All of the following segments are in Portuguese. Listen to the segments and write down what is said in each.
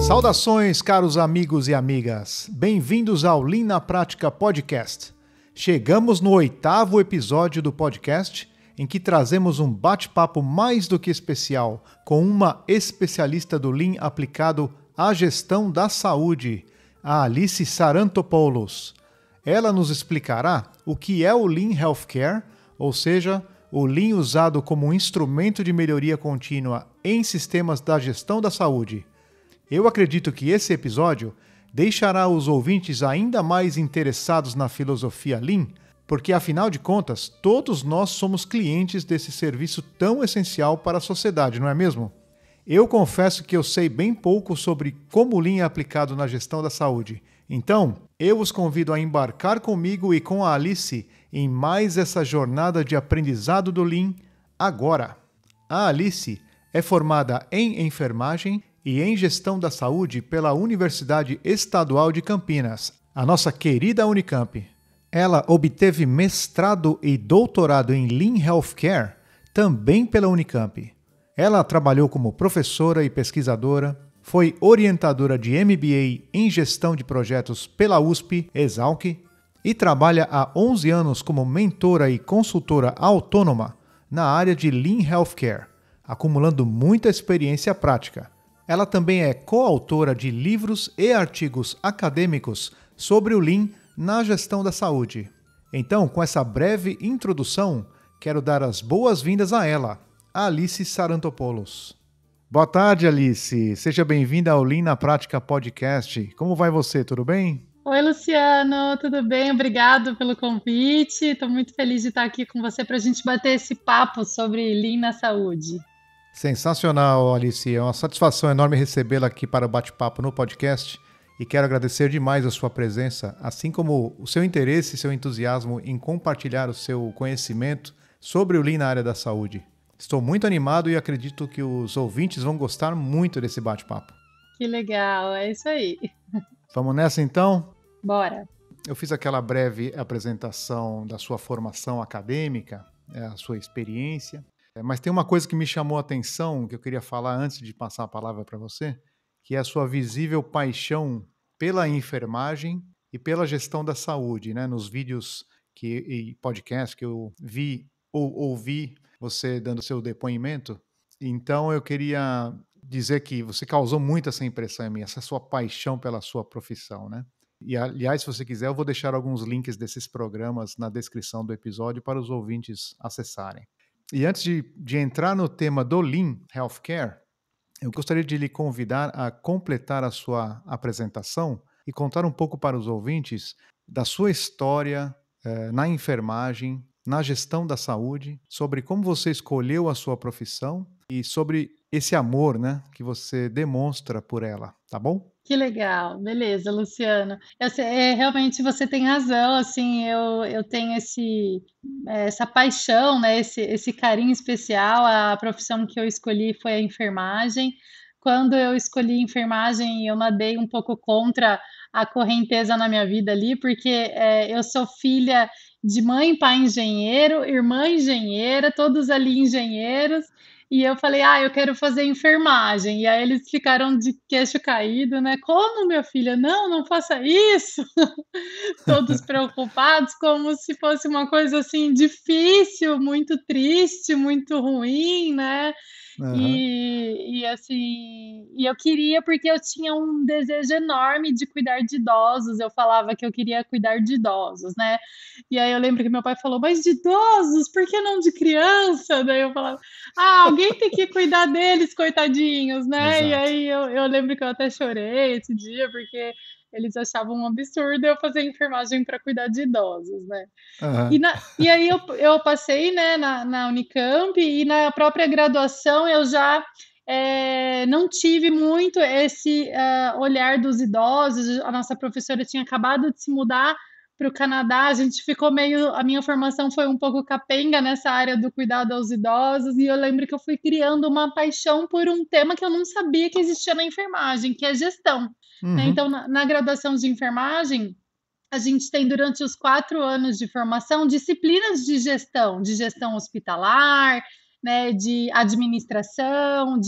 Saudações, caros amigos e amigas. Bem-vindos ao Lean na Prática Podcast. Chegamos no 8º episódio do podcast, em que trazemos um bate-papo mais do que especial com uma especialista do Lean aplicado à gestão da saúde, a Alice Sarantopoulos. Ela nos explicará o que é o Lean Healthcare, ou seja, o Lean usado como um instrumento de melhoria contínua em sistemas da gestão da saúde. Eu acredito que esse episódio deixará os ouvintes ainda mais interessados na filosofia Lean, porque, afinal de contas, todos nós somos clientes desse serviço tão essencial para a sociedade, não é mesmo? Eu confesso que eu sei bem pouco sobre como o Lean é aplicado na gestão da saúde. Então, eu os convido a embarcar comigo e com a Alice em mais essa jornada de aprendizado do Lean agora. A Alice é formada em enfermagem e em gestão da saúde pela Universidade Estadual de Campinas, a nossa querida Unicamp. Ela obteve mestrado e doutorado em Lean Healthcare também pela Unicamp. Ela trabalhou como professora e pesquisadora, foi orientadora de MBA em gestão de projetos pela USP, Exalc, e trabalha há 11 anos como mentora e consultora autônoma na área de Lean Healthcare, acumulando muita experiência prática. Ela também é coautora de livros e artigos acadêmicos sobre o Lean na gestão da saúde. Então, com essa breve introdução, quero dar as boas-vindas a ela, a Alice Sarantopoulos. Boa tarde, Alice. Seja bem-vinda ao Lean na Prática Podcast. Como vai você? Tudo bem? Oi, Luciano, tudo bem? Obrigado pelo convite. Estou muito feliz de estar aqui com você para a gente bater esse papo sobre Lean na saúde. Sensacional, Alice. É uma satisfação enorme recebê-la aqui para o bate-papo no podcast e quero agradecer demais a sua presença, assim como o seu interesse e seu entusiasmo em compartilhar o seu conhecimento sobre o Lean na área da saúde. Estou muito animado e acredito que os ouvintes vão gostar muito desse bate-papo. Que legal, é isso aí. Vamos nessa então? Bora. Eu fiz aquela breve apresentação da sua formação acadêmica, a sua experiência, mas tem uma coisa que me chamou a atenção, que eu queria falar antes de passar a palavra para você, que é a sua visível paixão pela enfermagem e pela gestão da saúde, né? Nos vídeos e podcasts que eu vi ou ouvi você dando seu depoimento. Então eu queria dizer que você causou muito essa impressão em mim, essa sua paixão pela sua profissão, né? E, aliás, se você quiser, eu vou deixar alguns links desses programas na descrição do episódio para os ouvintes acessarem. E antes de entrar no tema do Lean Healthcare, eu gostaria de lhe convidar a completar a sua apresentação e contar um pouco para os ouvintes da sua história na enfermagem, na gestão da saúde, sobre como você escolheu a sua profissão e sobre esse amor, né, que você demonstra por ela, tá bom? Que legal, beleza, Luciano. Realmente você tem razão, assim, eu tenho essa paixão, né, esse carinho especial. A profissão que eu escolhi foi a enfermagem. Quando eu escolhi enfermagem, eu nadei um pouco contra a correnteza na minha vida ali, porque eu sou filha de mãe e pai engenheiro, irmã engenheira, todos ali engenheiros. E eu falei, eu quero fazer enfermagem. E aí eles ficaram de queixo caído, né? Como, minha filha? Não, não faça isso. Todos preocupados, como se fosse uma coisa assim difícil, muito triste, muito ruim, né? Uhum. E eu queria, porque eu tinha um desejo enorme de cuidar de idosos. Eu falava que eu queria cuidar de idosos, né? E aí eu lembro que meu pai falou, mas de idosos, por que não de criança? Daí eu falava, alguém tem que cuidar deles, coitadinhos, né? E Exato. aí eu lembro que eu até chorei esse dia, porque eles achavam um absurdo eu fazer enfermagem para cuidar de idosos, né? Uhum. E aí eu passei, né, na Unicamp, e na própria graduação eu já não tive muito esse olhar dos idosos. A nossa professora tinha acabado de se mudar para o Canadá, a minha formação foi um pouco capenga nessa área do cuidado aos idosos, e eu lembro que eu fui criando uma paixão por um tema que eu não sabia que existia na enfermagem, que é gestão, né? Uhum. Então, na graduação de enfermagem, a gente tem, durante os 4 anos de formação, disciplinas de gestão hospitalar, né, de administração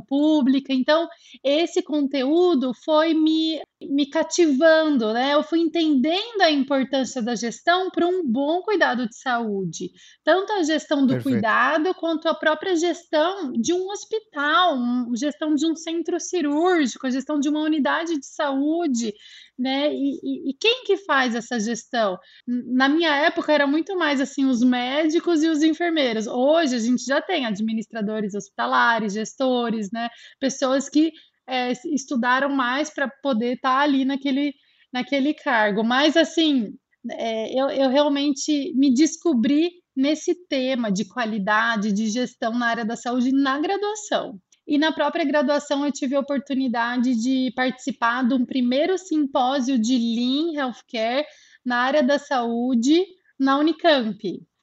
pública. Então, esse conteúdo foi me cativando, né? Eu fui entendendo a importância da gestão para um bom cuidado de saúde, tanto a gestão do Perfeito. cuidado quanto a própria gestão de um hospital, gestão de um centro cirúrgico, a gestão de uma unidade de saúde, né? E quem que faz essa gestão? Na minha época era muito mais assim os médicos e os enfermeiros. Hoje a gente já tem administradores hospitalares, gestores, né? Pessoas que estudaram mais para poder estar ali naquele cargo. Mas assim, eu realmente me descobri nesse tema de qualidade, de gestão na área da saúde na graduação. E na própria graduação eu tive a oportunidade de participar de um primeiro simpósio de Lean Healthcare na área da saúde na Unicamp.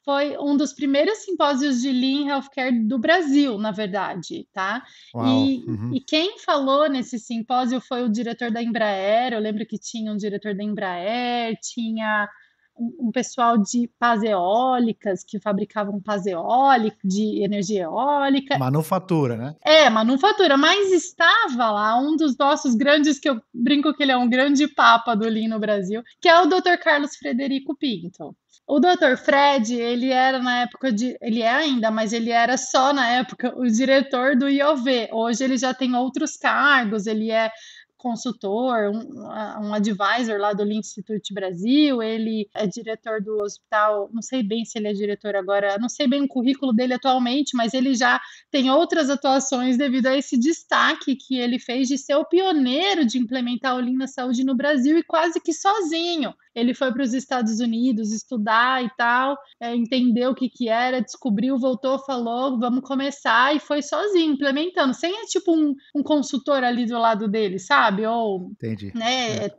Foi um dos primeiros simpósios de Lean Healthcare do Brasil, na verdade, tá? Uau. E quem falou nesse simpósio foi o diretor da Embraer. Eu lembro que tinha um diretor da Embraer, tinha um pessoal de pás eólicas que fabricavam pás eólicas, de energia eólica. Manufatura, né? Manufatura, mas estava lá um dos nossos grandes, que eu brinco que ele é um grande papa do Lean no Brasil, que é o Dr. Carlos Frederico Pinto. O Dr. Fred, ele era na época ele é ainda, mas ele era só na época o diretor do IOV. Hoje ele já tem outros cargos, ele é consultor, um advisor lá do Lean Institute Brasil, ele é diretor do hospital, não sei bem se ele é diretor agora, não sei bem o currículo dele atualmente, mas ele já tem outras atuações devido a esse destaque que ele fez de ser o pioneiro de implementar o Lean na saúde no Brasil e quase que sozinho. Ele foi para os Estados Unidos estudar e tal, entendeu o que era, descobriu, voltou, falou, vamos começar, e foi sozinho, implementando, sem tipo um consultor ali do lado dele, sabe? Ou, Entendi. né,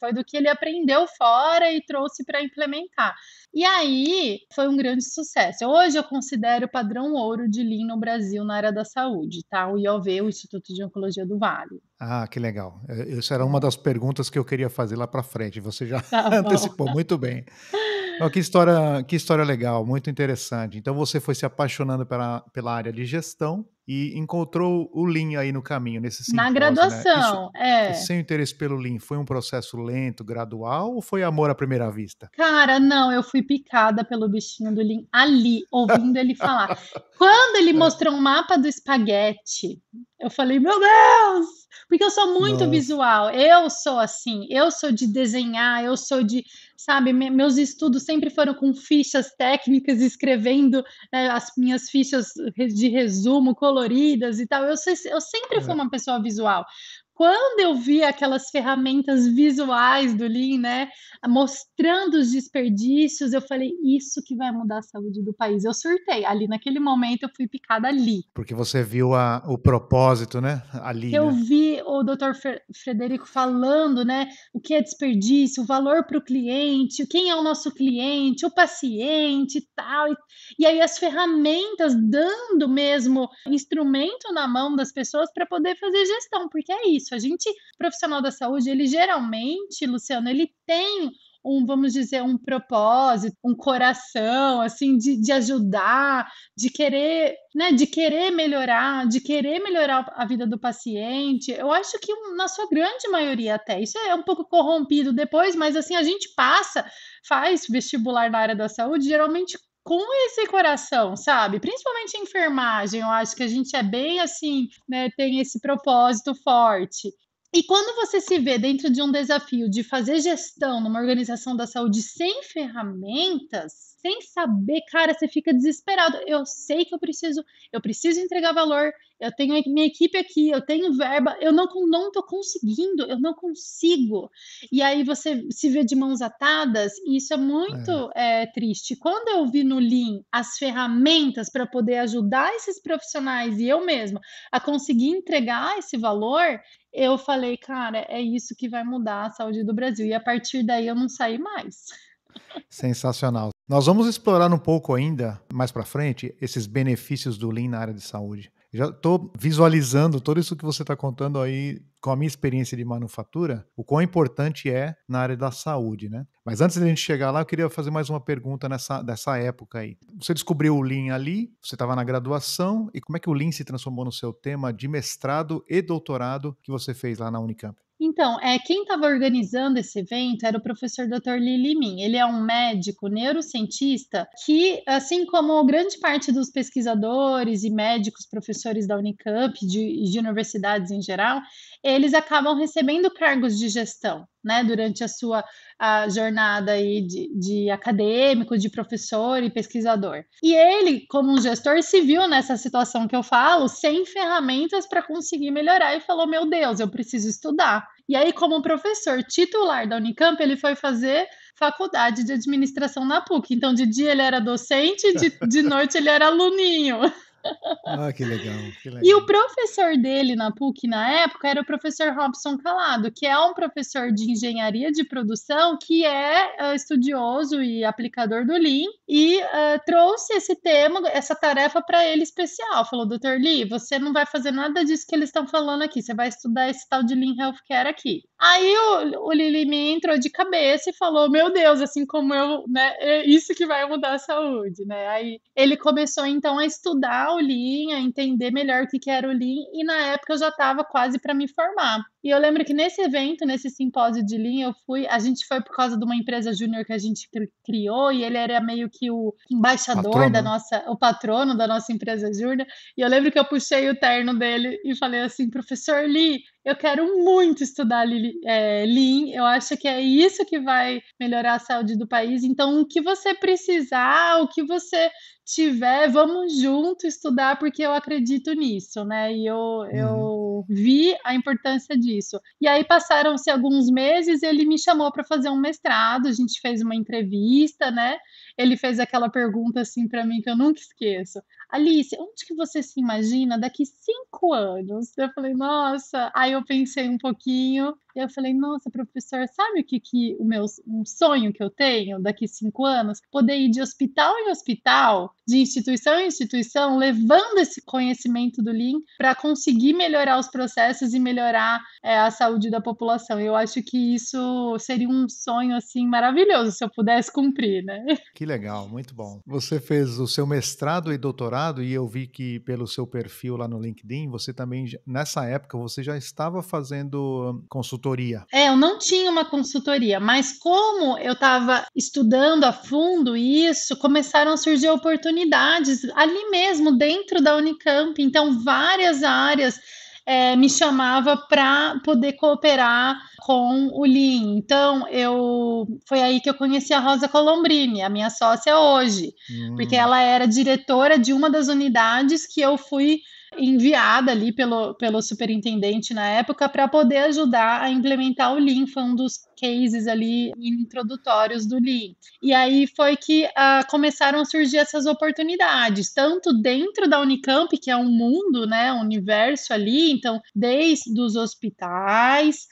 foi do que ele aprendeu fora e trouxe para implementar. E aí foi um grande sucesso. Hoje eu considero o padrão ouro de Lean no Brasil na área da saúde, tá? O IOV, o Instituto de Oncologia do Vale. Ah, que legal. Isso era uma das perguntas que eu queria fazer lá para frente. Você já Tá bom. antecipou muito bem. Ó, que história legal, muito interessante. Então você foi se apaixonando pela área de gestão e encontrou o Lean aí no caminho, nesse Na simpósio, né? graduação, Esse seu interesse pelo Lean foi um processo lento, gradual ou foi amor à primeira vista? Cara, não, eu fui picada pelo bichinho do Lean ali, ouvindo ele falar. Quando ele mostrou um mapa do espaguete, eu falei, meu Deus! Porque eu sou muito Nossa. visual, eu sou assim, eu sou de desenhar, eu sou de, sabe, meus estudos sempre foram com fichas técnicas, escrevendo as minhas fichas de resumo coloridas e tal. Eu sempre fui É. uma pessoa visual. Quando eu vi aquelas ferramentas visuais do Lean, né, mostrando os desperdícios, eu falei, isso que vai mudar a saúde do país. Eu surtei, ali naquele momento eu fui picada ali. Porque você viu o propósito, né? Ali, Eu né? vi o Dr. Frederico falando, né, o que é desperdício, o valor para o cliente, quem é o nosso cliente, o paciente e tal. E aí as ferramentas dando mesmo instrumento na mão das pessoas para poder fazer gestão, porque é isso, a gente, profissional da saúde, ele geralmente, Luciano, ele tem vamos dizer, um propósito, um coração, assim, de ajudar, de querer, né, de querer melhorar a vida do paciente. Eu acho que na sua grande maioria até, isso é um pouco corrompido depois, mas assim, a gente faz vestibular na área da saúde, geralmente com esse coração, sabe? Principalmente em enfermagem, eu acho que a gente é bem assim, né, tem esse propósito forte. E quando você se vê dentro de um desafio de fazer gestão numa organização da saúde sem ferramentas, sem saber, cara, você fica desesperado. Eu sei que eu preciso entregar valor, eu tenho minha equipe aqui, eu tenho verba, eu não tô conseguindo, eu não consigo. E aí você se vê de mãos atadas, e isso é É. muito triste. Quando eu vi no Lean as ferramentas para poder ajudar esses profissionais e eu mesma a conseguir entregar esse valor, eu falei, cara, é isso que vai mudar a saúde do Brasil. E a partir daí eu não saí mais. Sensacional. Nós vamos explorar um pouco ainda, mais para frente, esses benefícios do Lean na área de saúde. Já estou visualizando tudo isso que você está contando aí com a minha experiência de manufatura, o quão importante é na área da saúde, né? Mas antes de a gente chegar lá, eu queria fazer mais uma pergunta dessa época aí. Você descobriu o Lean ali, você estava na graduação, e como é que o Lean se transformou no seu tema de mestrado e doutorado que você fez lá na Unicamp? Então, quem estava organizando esse evento era o professor Dr. Lili Min. Ele é um médico neurocientista que, assim como grande parte dos pesquisadores e médicos, professores da Unicamp e de universidades em geral, eles acabam recebendo cargos de gestão, né, durante a jornada aí de acadêmico, de professor e pesquisador. E ele, como um gestor, se viu nessa situação que eu falo, sem ferramentas para conseguir melhorar e falou: meu Deus, eu preciso estudar. E aí, como professor titular da Unicamp, ele foi fazer faculdade de administração na PUC. Então, de dia ele era docente, de noite ele era aluninho. Ah, que legal, que E o legal. professor dele na PUC na época era o professor Robson Calado, que é um professor de engenharia de produção que é estudioso e aplicador do Lean e trouxe esse tema, essa tarefa para ele especial. Falou: Dr. Lee, você não vai fazer nada disso que eles estão falando aqui, você vai estudar esse tal de Lean Healthcare aqui. Aí o Lili me entrou de cabeça e falou: meu Deus, assim como eu, né, é isso que vai mudar a saúde, né? Aí ele começou então a estudar o Lean, a entender melhor o que era o Lean, e na época eu já estava quase para me formar. E eu lembro que nesse evento, nesse simpósio de Lean, a gente foi por causa de uma empresa júnior que a gente criou, e ele era meio que o embaixador Patrono, né? o patrono da nossa empresa júnior, e eu lembro que eu puxei o terno dele e falei assim: professor Lee, eu quero muito estudar Lean, eu acho que é isso que vai melhorar a saúde do país, então o que você precisar, o que você tiver, vamos junto estudar, porque eu acredito nisso, né? E Uhum. eu vi a importância disso. E aí passaram-se alguns meses, ele me chamou para fazer um mestrado, a gente fez uma entrevista, né? Ele fez aquela pergunta assim para mim que eu nunca esqueço: Alice, onde que você se imagina daqui 5 anos? Eu falei: nossa. Aí eu pensei um pouquinho e eu falei: nossa, professor, sabe um sonho que eu tenho daqui 5 anos? Poder ir de hospital em hospital, de instituição em instituição, levando esse conhecimento do Lean para conseguir melhorar os processos e melhorar a saúde da população. Eu acho que isso seria um sonho assim maravilhoso se eu pudesse cumprir, né? Que legal, muito bom. Você fez o seu mestrado e doutorado e eu vi que pelo seu perfil lá no LinkedIn, você também, nessa época, você já estava fazendo consultoria. Eu não tinha uma consultoria, mas como eu estava estudando a fundo isso, começaram a surgir oportunidades ali mesmo, dentro da Unicamp. Então, várias áreas me chamava para poder cooperar com o Lean. Então, foi aí que eu conheci a Rosa Colombrini, a minha sócia hoje, porque Hum. ela era diretora de uma das unidades que eu fui enviada ali pelo superintendente na época para poder ajudar a implementar o Lean, foi um dos cases ali introdutórios do Lean. E aí foi que começaram a surgir essas oportunidades, tanto dentro da Unicamp, que é um mundo, né, um universo ali, então desde os hospitais,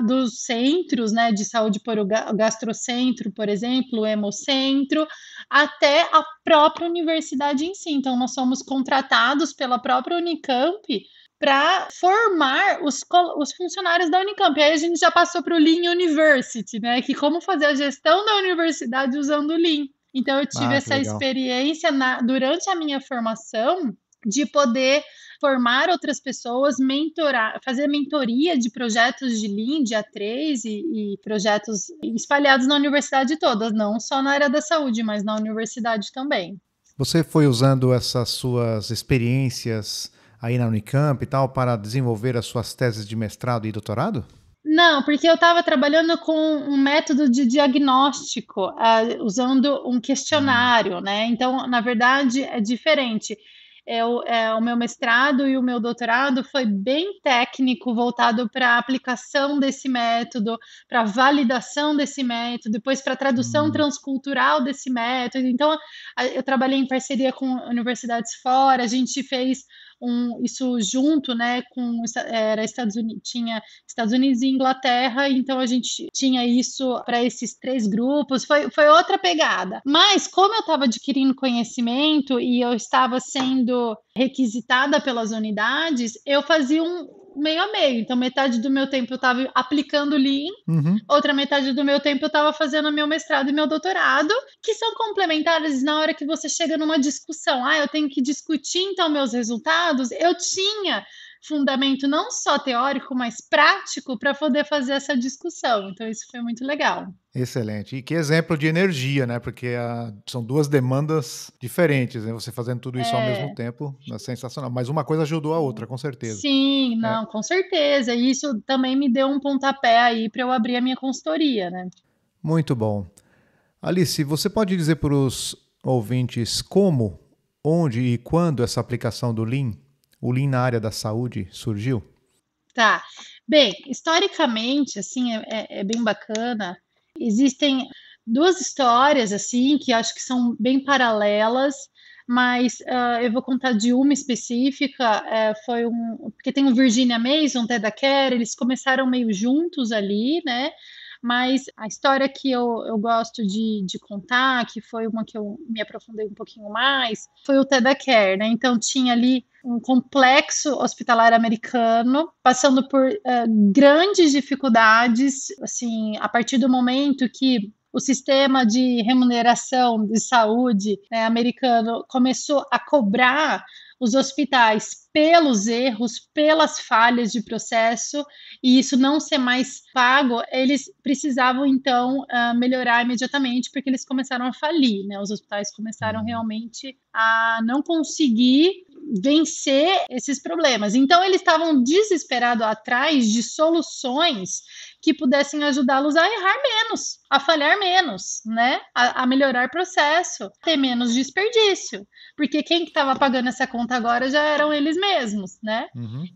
dos centros, né, de saúde, por o gastrocentro, por exemplo, o hemocentro, até a própria universidade em si. Então, nós somos contratados pela própria Unicamp para formar os funcionários da Unicamp. Aí a gente já passou para o Lean University, né? Que como fazer a gestão da universidade usando o Lean. Então, eu tive Ah, que essa legal. experiência durante a minha formação de poder formar outras pessoas, fazer mentoria de projetos de Lean, de A3 e projetos espalhados na universidade toda, não só na área da saúde, mas na universidade também. Você foi usando essas suas experiências aí na Unicamp e tal para desenvolver as suas teses de mestrado e doutorado? Não, porque eu estava trabalhando com um método de diagnóstico, usando um Hum. questionário, né? Então, na verdade, é diferente. O meu mestrado e o meu doutorado foi bem técnico, voltado para a aplicação desse método, para a validação desse método, depois para a tradução Hum. transcultural desse método. Então, eu trabalhei em parceria com universidades fora, a gente fez isso junto, né, era tinha Estados Unidos e Inglaterra, então a gente tinha isso para esses 3 grupos, foi outra pegada. Mas como eu estava adquirindo conhecimento e eu estava sendo requisitada pelas unidades, eu fazia um meio a meio. Então, metade do meu tempo eu estava aplicando Lean, outra metade do meu tempo eu estava fazendo meu mestrado e meu doutorado, que são complementares na hora que você chega numa discussão. Eu tenho que discutir então meus resultados. Eu tinha fundamento não só teórico, mas prático para poder fazer essa discussão. Então, isso foi muito legal. Excelente. E que exemplo de energia, né? Porque são 2 demandas diferentes, né? Você fazendo tudo isso ao mesmo tempo, é sensacional. Mas uma coisa ajudou a outra, com certeza. Sim, não, com certeza. E isso também me deu um pontapé aí para eu abrir a minha consultoria, né? Muito bom. Alice, você pode dizer para os ouvintes como, onde e quando essa aplicação do Lean, o Lean na área da saúde, surgiu? Tá. Bem, historicamente, assim, é bem bacana. Existem 2 histórias, assim, que acho que são bem paralelas, mas eu vou contar de uma específica. Porque tem o Virginia Mason, o Ted Care, eles começaram meio juntos ali, né? Mas a história que eu gosto de contar, que foi uma que eu me aprofundei um pouquinho mais, foi o TEDACare, né? Então tinha ali um complexo hospitalar americano, passando por grandes dificuldades, assim, a partir do momento que o sistema de remuneração de saúde, né, americano começou a cobrar os hospitais pelos erros, pelas falhas de processo, e isso não ser mais pago, eles precisavam, então, melhorar imediatamente, porque eles começaram a falir, né? Os hospitais começaram realmente a não conseguir vencer esses problemas. Então, eles estavam desesperados atrás de soluções que pudessem ajudá-los a errar menos, a falhar menos, né? A melhorar o processo, ter menos desperdício. Porque quem que estava pagando essa conta agora já eram eles mesmos, né?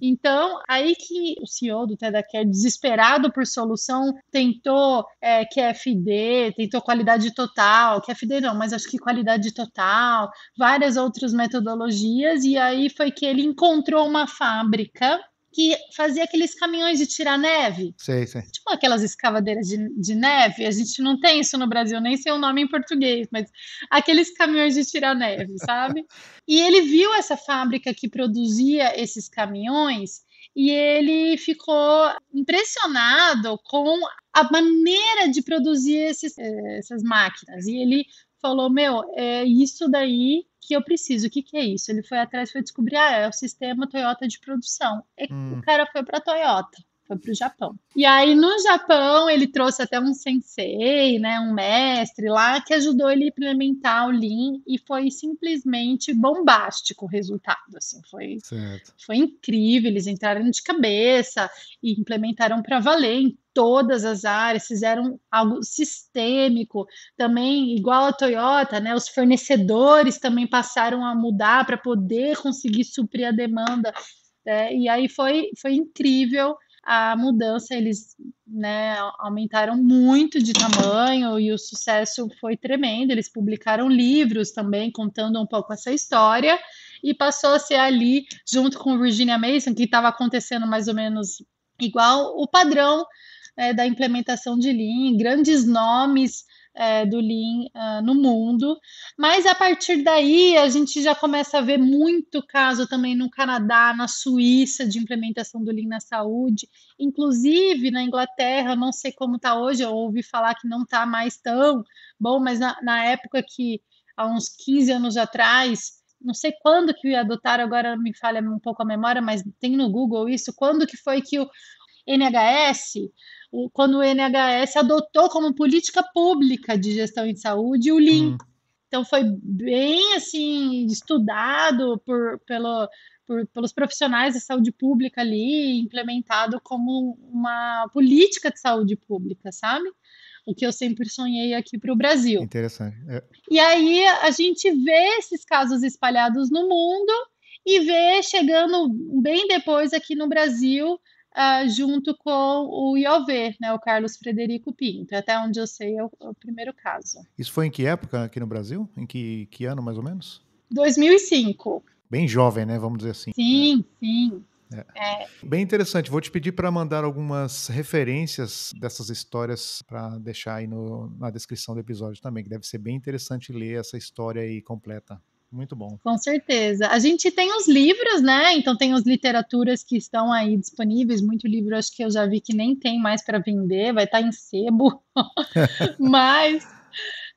Então, aí que o CEO do TEDACare, desesperado por solução, tentou QFD, tentou qualidade total, QFD não, mas acho que qualidade total, várias outras metodologias, e aí foi que ele encontrou uma fábrica que fazia aqueles caminhões de tirar neve. Sei. Tipo aquelas escavadeiras de neve, a gente não tem isso no Brasil, nem sei o nome em português, mas aqueles caminhões de tirar neve, sabe? E ele viu essa fábrica que produzia esses caminhões e ele ficou impressionado com a maneira de produzir essas máquinas. E ele falou, é isso daí que eu preciso. O que é isso? Ele foi atrás, foi descobrir, é o sistema Toyota de produção. E o cara foi para a Toyota, foi para o Japão. E aí, no Japão, ele trouxe até um sensei, né, um mestre lá, que ajudou ele a implementar o Lean, e foi simplesmente bombástico o resultado, assim, foi incrível, eles entraram de cabeça e implementaram para valer em todas as áreas, fizeram algo sistêmico, também igual a Toyota, né, os fornecedores também passaram a mudar para poder conseguir suprir a demanda, e aí foi incrível a mudança, eles, né, aumentaram muito de tamanho e o sucesso foi tremendo. Eles publicaram livros também contando um pouco essa história e passou a ser ali, junto com Virginia Mason, que estava acontecendo mais ou menos igual o padrão da implementação de Lean, grandes nomes do Lean no mundo, mas a partir daí a gente já começa a ver muito caso também no Canadá, na Suíça, de implementação do Lean na saúde, inclusive na Inglaterra, não sei como está hoje, eu ouvi falar que não está mais tão bom, mas na época que, há uns 15 anos atrás, não sei quando que adotaram, agora me falha um pouco a memória, mas tem no Google isso, quando que foi que o NHS, quando o NHS adotou como política pública de gestão em saúde o Lean. Então foi bem assim estudado pelos profissionais da saúde pública ali, implementado como uma política de saúde pública, sabe? O que eu sempre sonhei aqui para o Brasil. Interessante. E aí a gente vê esses casos espalhados no mundo e vê chegando bem depois aqui no Brasil, junto com o IOV, né, o Carlos Frederico Pinto. Até onde eu sei é o primeiro caso. Isso foi em que época aqui no Brasil? Em que ano, mais ou menos? 2005. bem jovem, né? Vamos dizer assim. Sim, sim. Bem interessante. Vou te pedir para mandar algumas referências dessas histórias para deixar aí na descrição do episódio também, que deve ser bem interessante ler essa história aí completa. Muito bom. Com certeza. A gente tem os livros, né? Então tem as literaturas que estão aí disponíveis. Muito livro, acho que eu já vi que nem tem mais para vender, vai estar em sebo. Mas,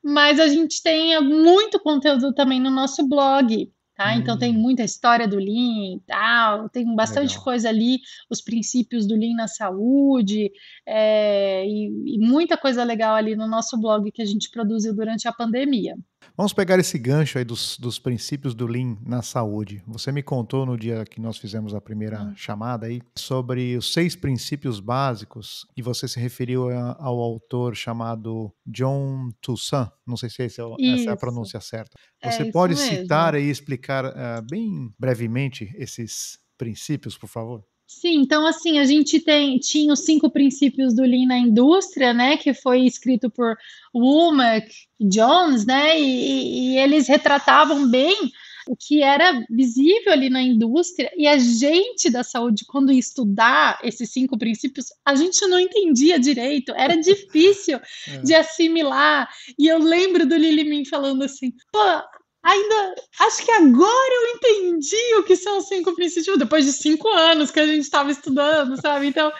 mas a gente tem muito conteúdo também no nosso blog, tá? Então tem muita história do Lean e tal, tem bastante Legal. coisa ali, os princípios do Lean na saúde, e muita coisa legal ali no nosso blog que a gente produziu durante a pandemia. Vamos pegar esse gancho aí dos princípios do Lean na saúde. Você me contou no dia que nós fizemos a primeira chamada aí sobre os 6 princípios básicos e você se referiu ao autor chamado John Toussaint. Não sei se essa é a Isso, pronúncia certa. Você é isso pode citar mesmo. e explicar bem brevemente esses princípios, por favor? Sim, então assim, a gente tinha os 5 princípios do Lean na indústria, né, que foi escrito por Womack e Jones, né, e eles retratavam bem o que era visível ali na indústria, e a gente da saúde, quando ia estudar esses 5 princípios, a gente não entendia direito, era difícil de assimilar. E eu lembro do Lili Min falando assim: pô, ainda acho que agora eu entendi o que são os 5 princípios, depois de 5 anos que a gente estava estudando, sabe? Então,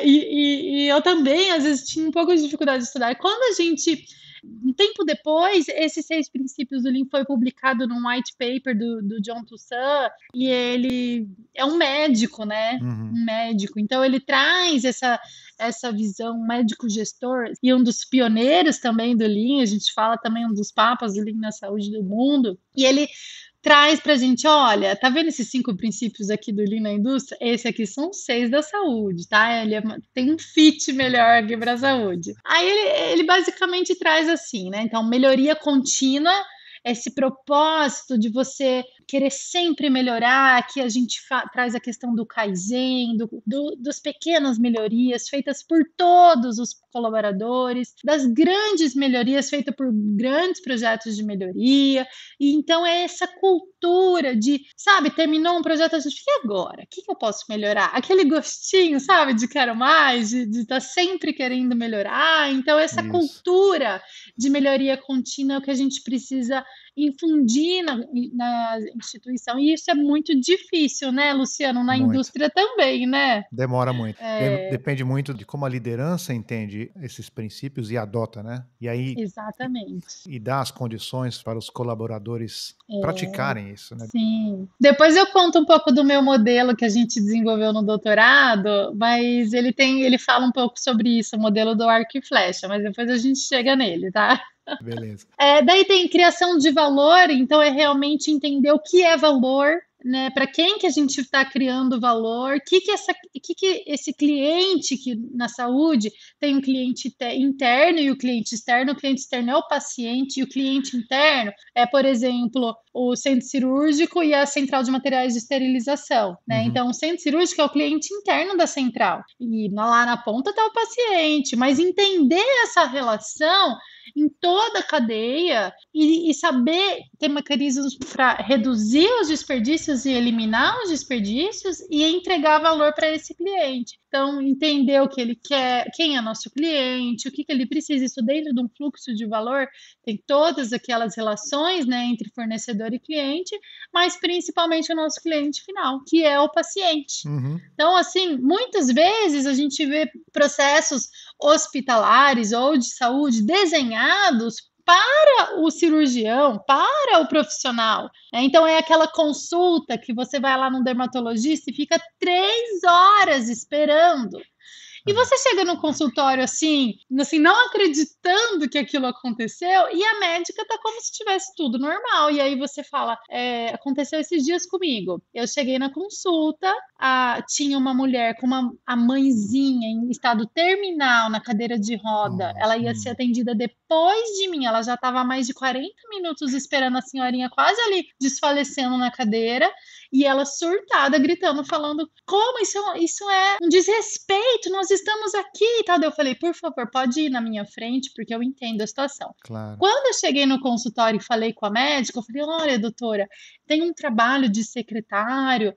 e eu também, às vezes, tinha um pouco de dificuldade de estudar. E quando a gente, um tempo depois, esses 6 princípios do Lean foi publicado num white paper do John Toussaint, e ele é um médico, né? Uhum. Um médico. Então, ele traz essa visão médico-gestor e um dos pioneiros também do Lean, a gente fala também um dos papas do Lean na saúde do mundo, e ele traz pra gente, olha, tá vendo esses 5 princípios aqui do Lean na indústria? Esse aqui são 6 da saúde, tá? Ele tem um fit melhor aqui pra saúde. Aí ele basicamente traz assim, né? Então, melhoria contínua, esse propósito de você querer sempre melhorar, que a gente traz a questão do Kaizen, das pequenas melhorias feitas por todos os colaboradores, das grandes melhorias feitas por grandes projetos de melhoria. E então é essa cultura de, sabe, terminou um projeto, a gente fica, e agora? O que eu posso melhorar? Aquele gostinho, sabe, de quero mais, de estar sempre querendo melhorar. Então essa Isso. cultura de melhoria contínua é o que a gente precisa infundir na instituição, e isso é muito difícil, né, Luciano? Na Muito. indústria também, né? Demora muito. Depende muito de como a liderança entende esses princípios e adota, né? E aí Exatamente. e dá as condições para os colaboradores praticarem isso, né? Sim. Depois eu conto um pouco do meu modelo que a gente desenvolveu no doutorado, mas ele fala um pouco sobre isso, o modelo do arco e flecha, mas depois a gente chega nele, tá? Beleza. Daí tem criação de valor, então é realmente entender o que é valor, né? Para quem que a gente está criando valor, que esse cliente que na saúde tem um cliente interno e o cliente externo é o paciente, e o cliente interno é, por exemplo, o centro cirúrgico e a central de materiais de esterilização, né? Uhum. Então, o centro cirúrgico é o cliente interno da central, e lá na ponta está o paciente, mas entender essa relação em toda a cadeia e saber ter mecanismos para reduzir os desperdícios e eliminar os desperdícios e entregar valor para esse cliente. Então, entender o que ele quer, quem é nosso cliente, o que ele precisa, isso dentro de um fluxo de valor, tem todas aquelas relações, né, entre fornecedor e cliente, mas principalmente o nosso cliente final, que é o paciente. Uhum. Então, assim, muitas vezes a gente vê processos hospitalares ou de saúde desenhados para o cirurgião, para o profissional. Então, é aquela consulta que você vai lá no dermatologista e fica 3 horas esperando. E você chega no consultório assim, não acreditando que aquilo aconteceu, e a médica tá como se tivesse tudo normal. E aí você fala, aconteceu esses dias comigo. Eu cheguei na consulta, tinha uma mulher com a mãezinha em estado terminal na cadeira de roda. Ela ia ser atendida depois de mim. Ela já estava há mais de 40 minutos esperando a senhorinha quase ali desfalecendo na cadeira. E ela surtada, gritando, falando, como isso é um desrespeito, nós estamos aqui e tal. Daí eu falei, por favor, pode ir na minha frente, porque eu entendo a situação. Claro. Quando eu cheguei no consultório e falei com a médica, eu falei, olha, doutora, tem um trabalho de secretário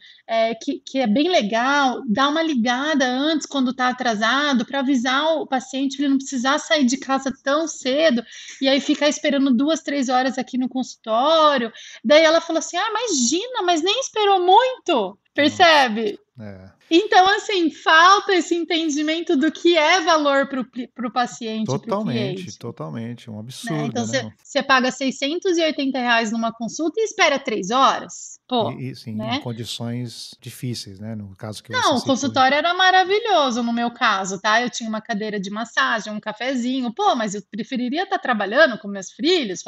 que é bem legal, dá uma ligada antes, quando está atrasado, para avisar o paciente para ele não precisar sair de casa tão cedo, e aí ficar esperando 2, 3 horas aqui no consultório. Daí ela falou assim, imagina, mas nem esperou muito, percebe? Então, assim, falta esse entendimento do que é valor para o paciente, para o cliente. Totalmente, um absurdo. Né? Então, você paga R$680 numa consulta e espera 3 horas. Pô, sim, né? Em condições difíceis, né? No caso que Não, o consultório era maravilhoso no meu caso, tá? Eu tinha uma cadeira de massagem, um cafezinho. Pô, mas eu preferiria estar trabalhando com meus filhos,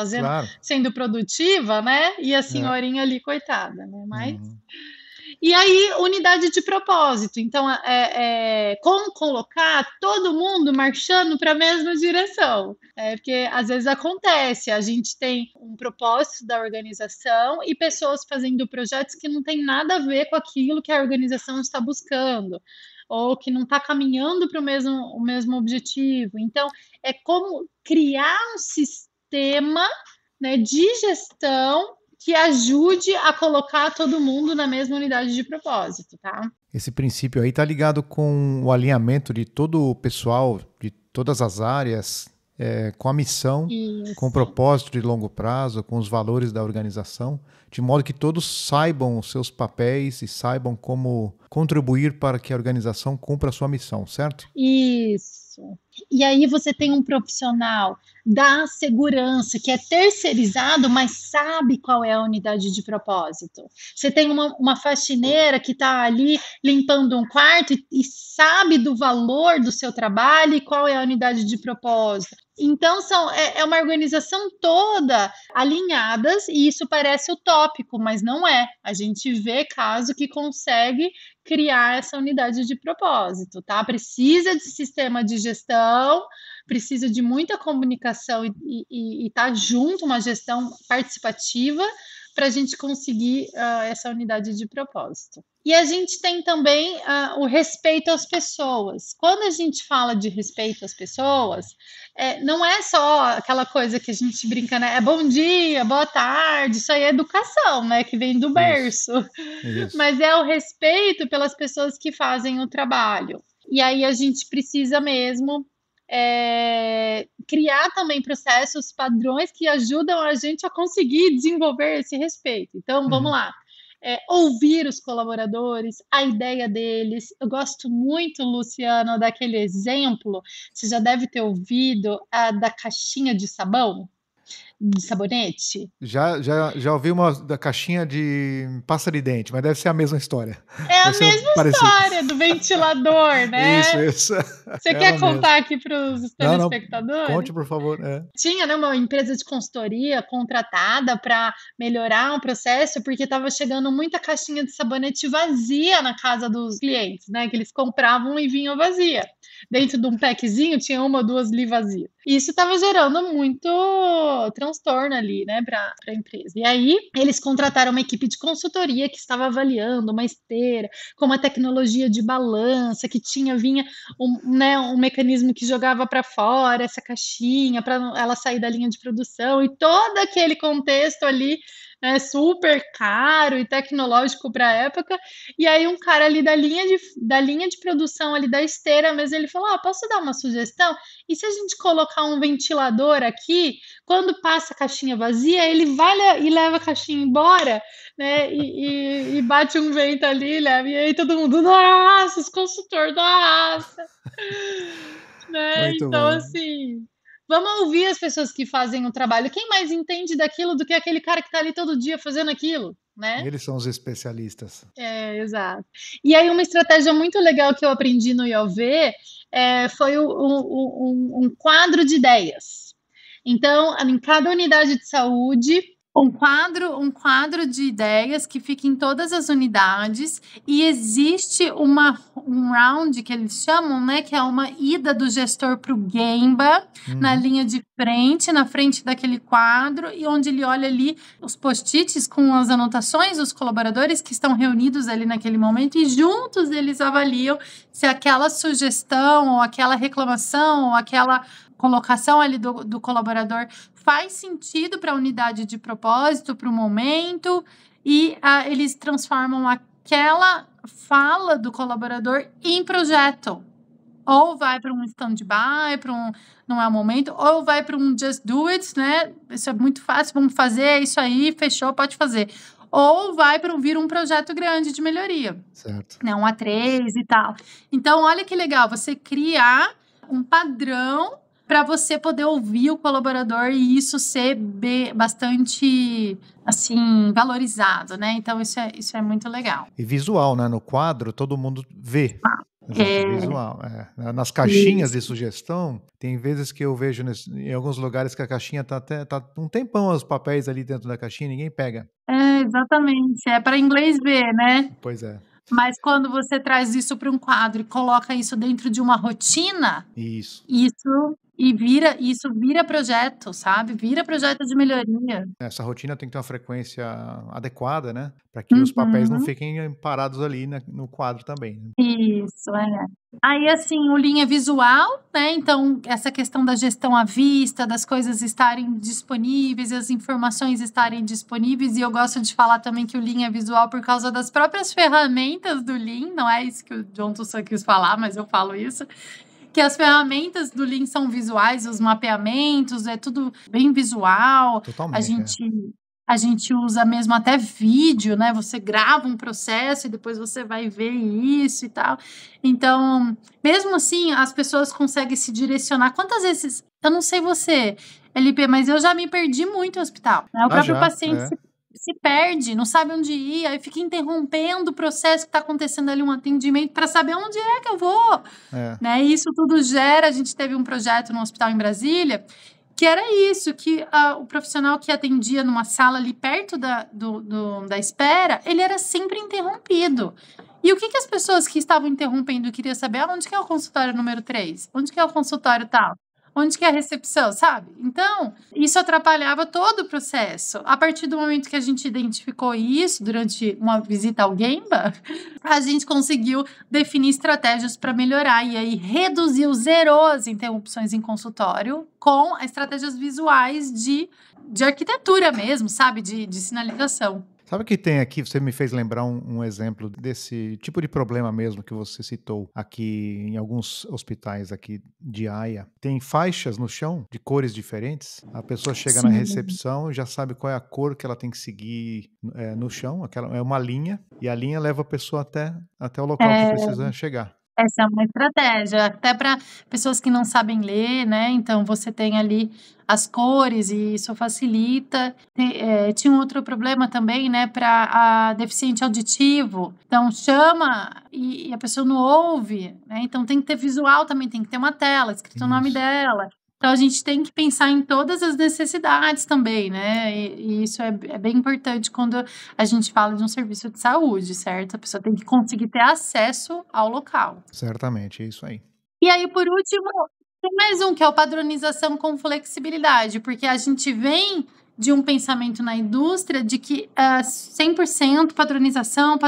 sendo produtiva, né? E a senhorinha ali, coitada, né? Mas... E aí, unidade de propósito. Então, como colocar todo mundo marchando para a mesma direção? Porque às vezes acontece, a gente tem um propósito da organização e pessoas fazendo projetos que não tem nada a ver com aquilo que a organização está buscando, ou que não está caminhando para o mesmo objetivo. Então, é como criar um sistema, né, de gestão que ajude a colocar todo mundo na mesma unidade de propósito, tá? Esse princípio aí tá ligado com o alinhamento de todo o pessoal, de todas as áreas, com a missão, Isso. Com o propósito de longo prazo, com os valores da organização, de modo que todos saibam os seus papéis e saibam como contribuir para que a organização cumpra a sua missão, certo? Isso. E aí você tem um profissional da segurança que é terceirizado, mas sabe qual é a unidade de propósito. Você tem uma faxineira que está ali limpando um quarto e sabe do valor do seu trabalho e qual é a unidade de propósito. Então, é uma organização toda alinhadas, e isso parece utópico, mas não é. A gente vê caso que consegue criar essa unidade de propósito, tá? Precisa de sistema de gestão, precisa de muita comunicação e estar junto, uma gestão participativa, para a gente conseguir essa unidade de propósito. E a gente tem também o respeito às pessoas. Quando a gente fala de respeito às pessoas, não é só aquela coisa que a gente brinca, né? É bom dia, boa tarde, isso aí é educação, né? Que vem do berço. Isso. Mas é o respeito pelas pessoas que fazem o trabalho. E aí a gente precisa mesmo criar também processos, padrões que ajudam a gente a conseguir desenvolver esse respeito. Então, vamos lá. Ouvir os colaboradores, a ideia deles. Eu gosto muito, Luciano, daquele exemplo, você já deve ter ouvido, da caixinha de sabão, de sabonete. Já ouvi uma da caixinha de pasta de dente, mas deve ser a mesma história. É a mesma história do ventilador, né? Isso. Você quer contar aqui para os telespectadores? Não, conte, por favor. Tinha, né, uma empresa de consultoria contratada para melhorar um processo, porque estava chegando muita caixinha de sabonete vazia na casa dos clientes, né? Que eles compravam e vinham vazia. Dentro de um packzinho tinha 1 ou 2 ali vazias. Isso estava gerando muito transtorno ali, né, para a empresa. E aí, eles contrataram uma equipe de consultoria que estava avaliando uma esteira com uma tecnologia de balança, que vinha um mecanismo que jogava para fora essa caixinha, para ela sair da linha de produção, e todo aquele contexto ali, né, super caro e tecnológico para a época. E aí um cara ali da linha de produção ali da esteira mesmo, ele falou, posso dar uma sugestão? E se a gente colocar um ventilador aqui, quando passa a caixinha vazia, ele vai e leva a caixinha embora, né, e bate um vento ali, leva, e aí todo mundo, nossa, os consultores, nossa! Né? Então, bom. Assim, vamos ouvir as pessoas que fazem o trabalho. Quem mais entende daquilo do que aquele cara que está ali todo dia fazendo aquilo, né? Eles são os especialistas. Exato. E aí uma estratégia muito legal que eu aprendi no IOV foi um quadro de ideias. Então, em cada unidade de saúde, Um quadro de ideias que fica em todas as unidades e existe um round que eles chamam, né, que é uma ida do gestor para o Gemba, na linha de frente, na frente daquele quadro, e onde ele olha ali os post-its com as anotações dos colaboradores que estão reunidos ali naquele momento e juntos eles avaliam se aquela sugestão ou aquela reclamação ou aquela colocação ali do colaborador faz sentido para a unidade de propósito, para o momento, e eles transformam aquela fala do colaborador em projeto. Ou vai para um stand-by, não é o momento, ou vai para um just do it, né? Isso é muito fácil, vamos fazer, é isso aí, fechou, pode fazer. Ou vai para vir um projeto grande de melhoria. Certo. Né? Um A3 e tal. Então, olha que legal, você criar um padrão para você poder ouvir o colaborador e isso ser bastante, assim, valorizado, né? Então, isso é muito legal. E visual, né? No quadro, todo mundo vê. Visual. Nas caixinhas de sugestão, tem vezes que eu vejo em alguns lugares que a caixinha tá um tempão os papéis ali dentro da caixinha, ninguém pega. Exatamente. É para inglês ver, né? Pois é. Mas quando você traz isso para um quadro e coloca isso dentro de uma rotina, isso vira projeto, sabe? Vira projeto de melhoria. Essa rotina tem que ter uma frequência adequada, né? Para que os papéis não fiquem parados ali no quadro também. Né? Isso, Aí, assim, o linha visual, né? Então, essa questão da gestão à vista, das coisas estarem disponíveis, as informações estarem disponíveis. E eu gosto de falar também que o linha visual, por causa das próprias ferramentas do Lean, não é isso que o John Tussa quis falar, mas eu falo isso, que as ferramentas do Lean são visuais, os mapeamentos, é tudo bem visual. Totalmente. A gente usa mesmo até vídeo, né? Você grava um processo e depois você vai ver isso e tal. Então, mesmo assim, as pessoas conseguem se direcionar. Quantas vezes, eu não sei você, LP, mas eu já me perdi muito no hospital. Né? O próprio paciente se perde, não sabe onde ir, aí fica interrompendo o processo que está acontecendo ali, um atendimento, para saber onde é que eu vou. Né? E isso tudo gera, a gente teve um projeto no hospital em Brasília, que era isso, que o profissional que atendia numa sala ali perto da espera, ele era sempre interrompido. E o que as pessoas que estavam interrompendo queriam saber? Onde que é o consultório número 3? Onde que é o consultório tal? Onde que é a recepção, sabe? Então, isso atrapalhava todo o processo. A partir do momento que a gente identificou isso durante uma visita ao Gemba, a gente conseguiu definir estratégias para melhorar e aí reduziu, zerou as interrupções em consultório com estratégias visuais de arquitetura mesmo, sabe? De sinalização. Sabe o que tem aqui? Você me fez lembrar um exemplo desse tipo de problema mesmo que você citou aqui em alguns hospitais aqui de Haia. Tem faixas no chão de cores diferentes. A pessoa chega na recepção e já sabe qual é a cor que ela tem que seguir no chão. É uma linha e a linha leva a pessoa até o local que precisa chegar. Essa é uma estratégia, até para pessoas que não sabem ler, né? Então, você tem ali as cores e isso facilita. Tinha um outro problema também, né? Para deficiente auditivo. Então, chama e a pessoa não ouve, né? Então, tem que ter visual também, tem que ter uma tela, escrito o nome dela. Então, a gente tem que pensar em todas as necessidades também, né? E isso é bem importante quando a gente fala de um serviço de saúde, certo? A pessoa tem que conseguir ter acesso ao local. Certamente, é isso aí. E aí, por último, tem mais um, que é o padronização com flexibilidade, porque a gente vem de um pensamento na indústria de que 100% padronização,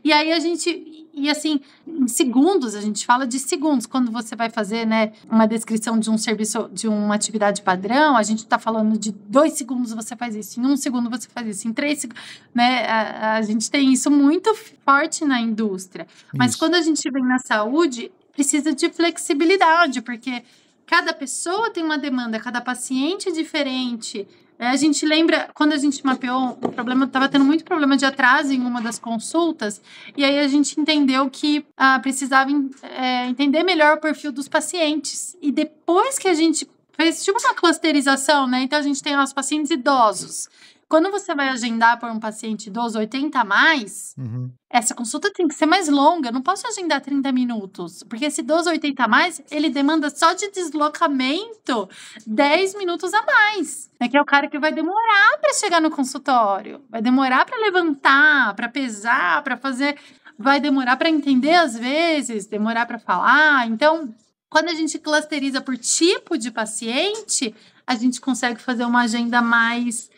e aí a gente, e assim, em segundos, a gente fala de segundos, quando você vai fazer, né, uma descrição de um serviço, de uma atividade padrão, a gente está falando de 2 segundos você faz isso, em 1 segundo você faz isso, em 3 segundos, né, a gente tem isso muito forte na indústria, mas quando a gente vem na saúde, precisa de flexibilidade, porque cada pessoa tem uma demanda, cada paciente é diferente. A gente lembra, quando a gente mapeou o problema, estava tendo muito problema de atraso em uma das consultas, e aí a gente entendeu que precisava entender melhor o perfil dos pacientes. E depois que a gente fez tipo uma clusterização, né? Então a gente tem lá os pacientes idosos. quando você vai agendar por um paciente idoso 80 a mais, essa consulta tem que ser mais longa. Eu não posso agendar 30 minutos, porque esse idoso 80 a mais, ele demanda só de deslocamento 10 minutos a mais. Que é o cara que vai demorar para chegar no consultório, vai demorar para levantar, para pesar, para fazer, vai demorar para entender às vezes, demorar para falar. Então, quando a gente clusteriza por tipo de paciente, a gente consegue fazer uma agenda mais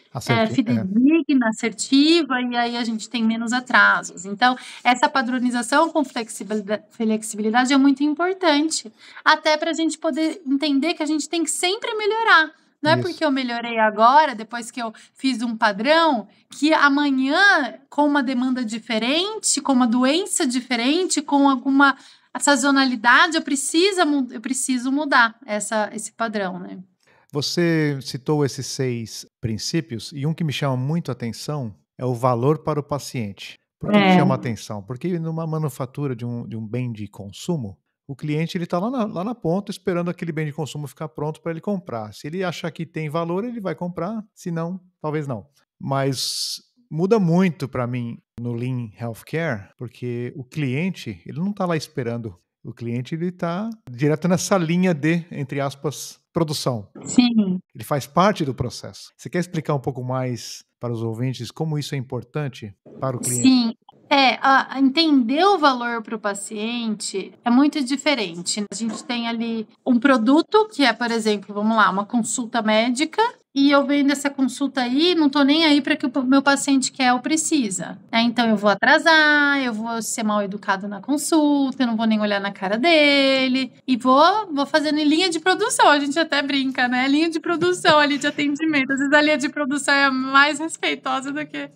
fidedigna, assertiva, e aí a gente tem menos atrasos. Então, essa padronização com flexibilidade é muito importante, até para a gente poder entender que a gente tem que sempre melhorar. Não é porque eu melhorei agora, depois que eu fiz um padrão, que amanhã, com uma demanda diferente, com uma doença diferente, com alguma sazonalidade, eu preciso mudar esse padrão, né? Você citou esses 6 princípios e um que me chama muito a atenção é o valor para o paciente. Por que chama a atenção? Porque numa manufatura de um bem de consumo, o cliente está lá na ponta esperando aquele bem de consumo ficar pronto para ele comprar. Se ele achar que tem valor, ele vai comprar, se não, talvez não. Mas muda muito para mim no Lean Healthcare, porque o cliente ele não está lá esperando. O cliente ele está direto nessa linha de, entre aspas, produção. Sim. Ele faz parte do processo. Você quer explicar um pouco mais para os ouvintes como isso é importante para o cliente? Sim. Entender o valor para o paciente é muito diferente. A gente tem ali um produto que é, por exemplo, vamos lá, uma consulta médica, e eu vendo essa consulta aí, não tô nem aí para que o meu paciente quer ou precisa. Então eu vou atrasar, eu vou ser mal educado na consulta, eu não vou nem olhar na cara dele, e vou fazendo em linha de produção. A gente até brinca, né? Linha de produção ali de atendimento. Às vezes a linha de produção é mais respeitosa do que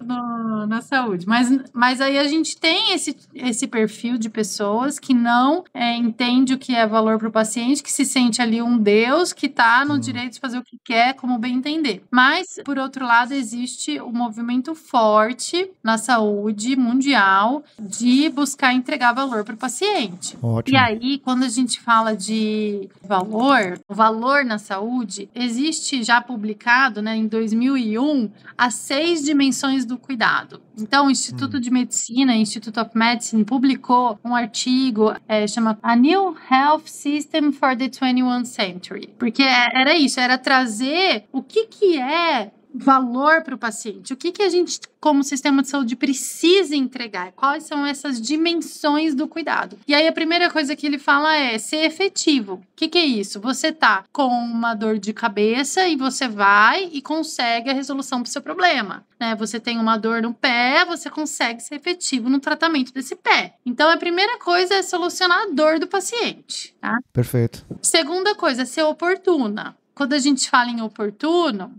na saúde. Mas aí a gente tem esse perfil de pessoas que não entende o que é valor para o paciente, que se sente ali um Deus, que tá no direito de fazer o que quer, como bem entender. Mas, por outro lado, existe um movimento forte na saúde mundial de buscar entregar valor para o paciente. Ótimo. E aí, quando a gente fala de valor, o valor na saúde, existe já publicado, né, em 2001, as 6 dimensões do cuidado. Então, o Instituto de Medicina, Institute of Medicine, publicou um artigo, chama A New Health System for the 21st Century. Porque era isso, era trazer o que é valor para o paciente, o que a gente, como sistema de saúde, precisa entregar, quais são essas dimensões do cuidado. E aí a primeira coisa que ele fala é ser efetivo. O que é isso? Você tá com uma dor de cabeça e você vai e consegue a resolução para o seu problema, né? Você tem uma dor no pé, você consegue ser efetivo no tratamento desse pé. Então a primeira coisa é solucionar a dor do paciente, tá? Perfeito. Segunda coisa é ser oportuna. Quando a gente fala em oportuno,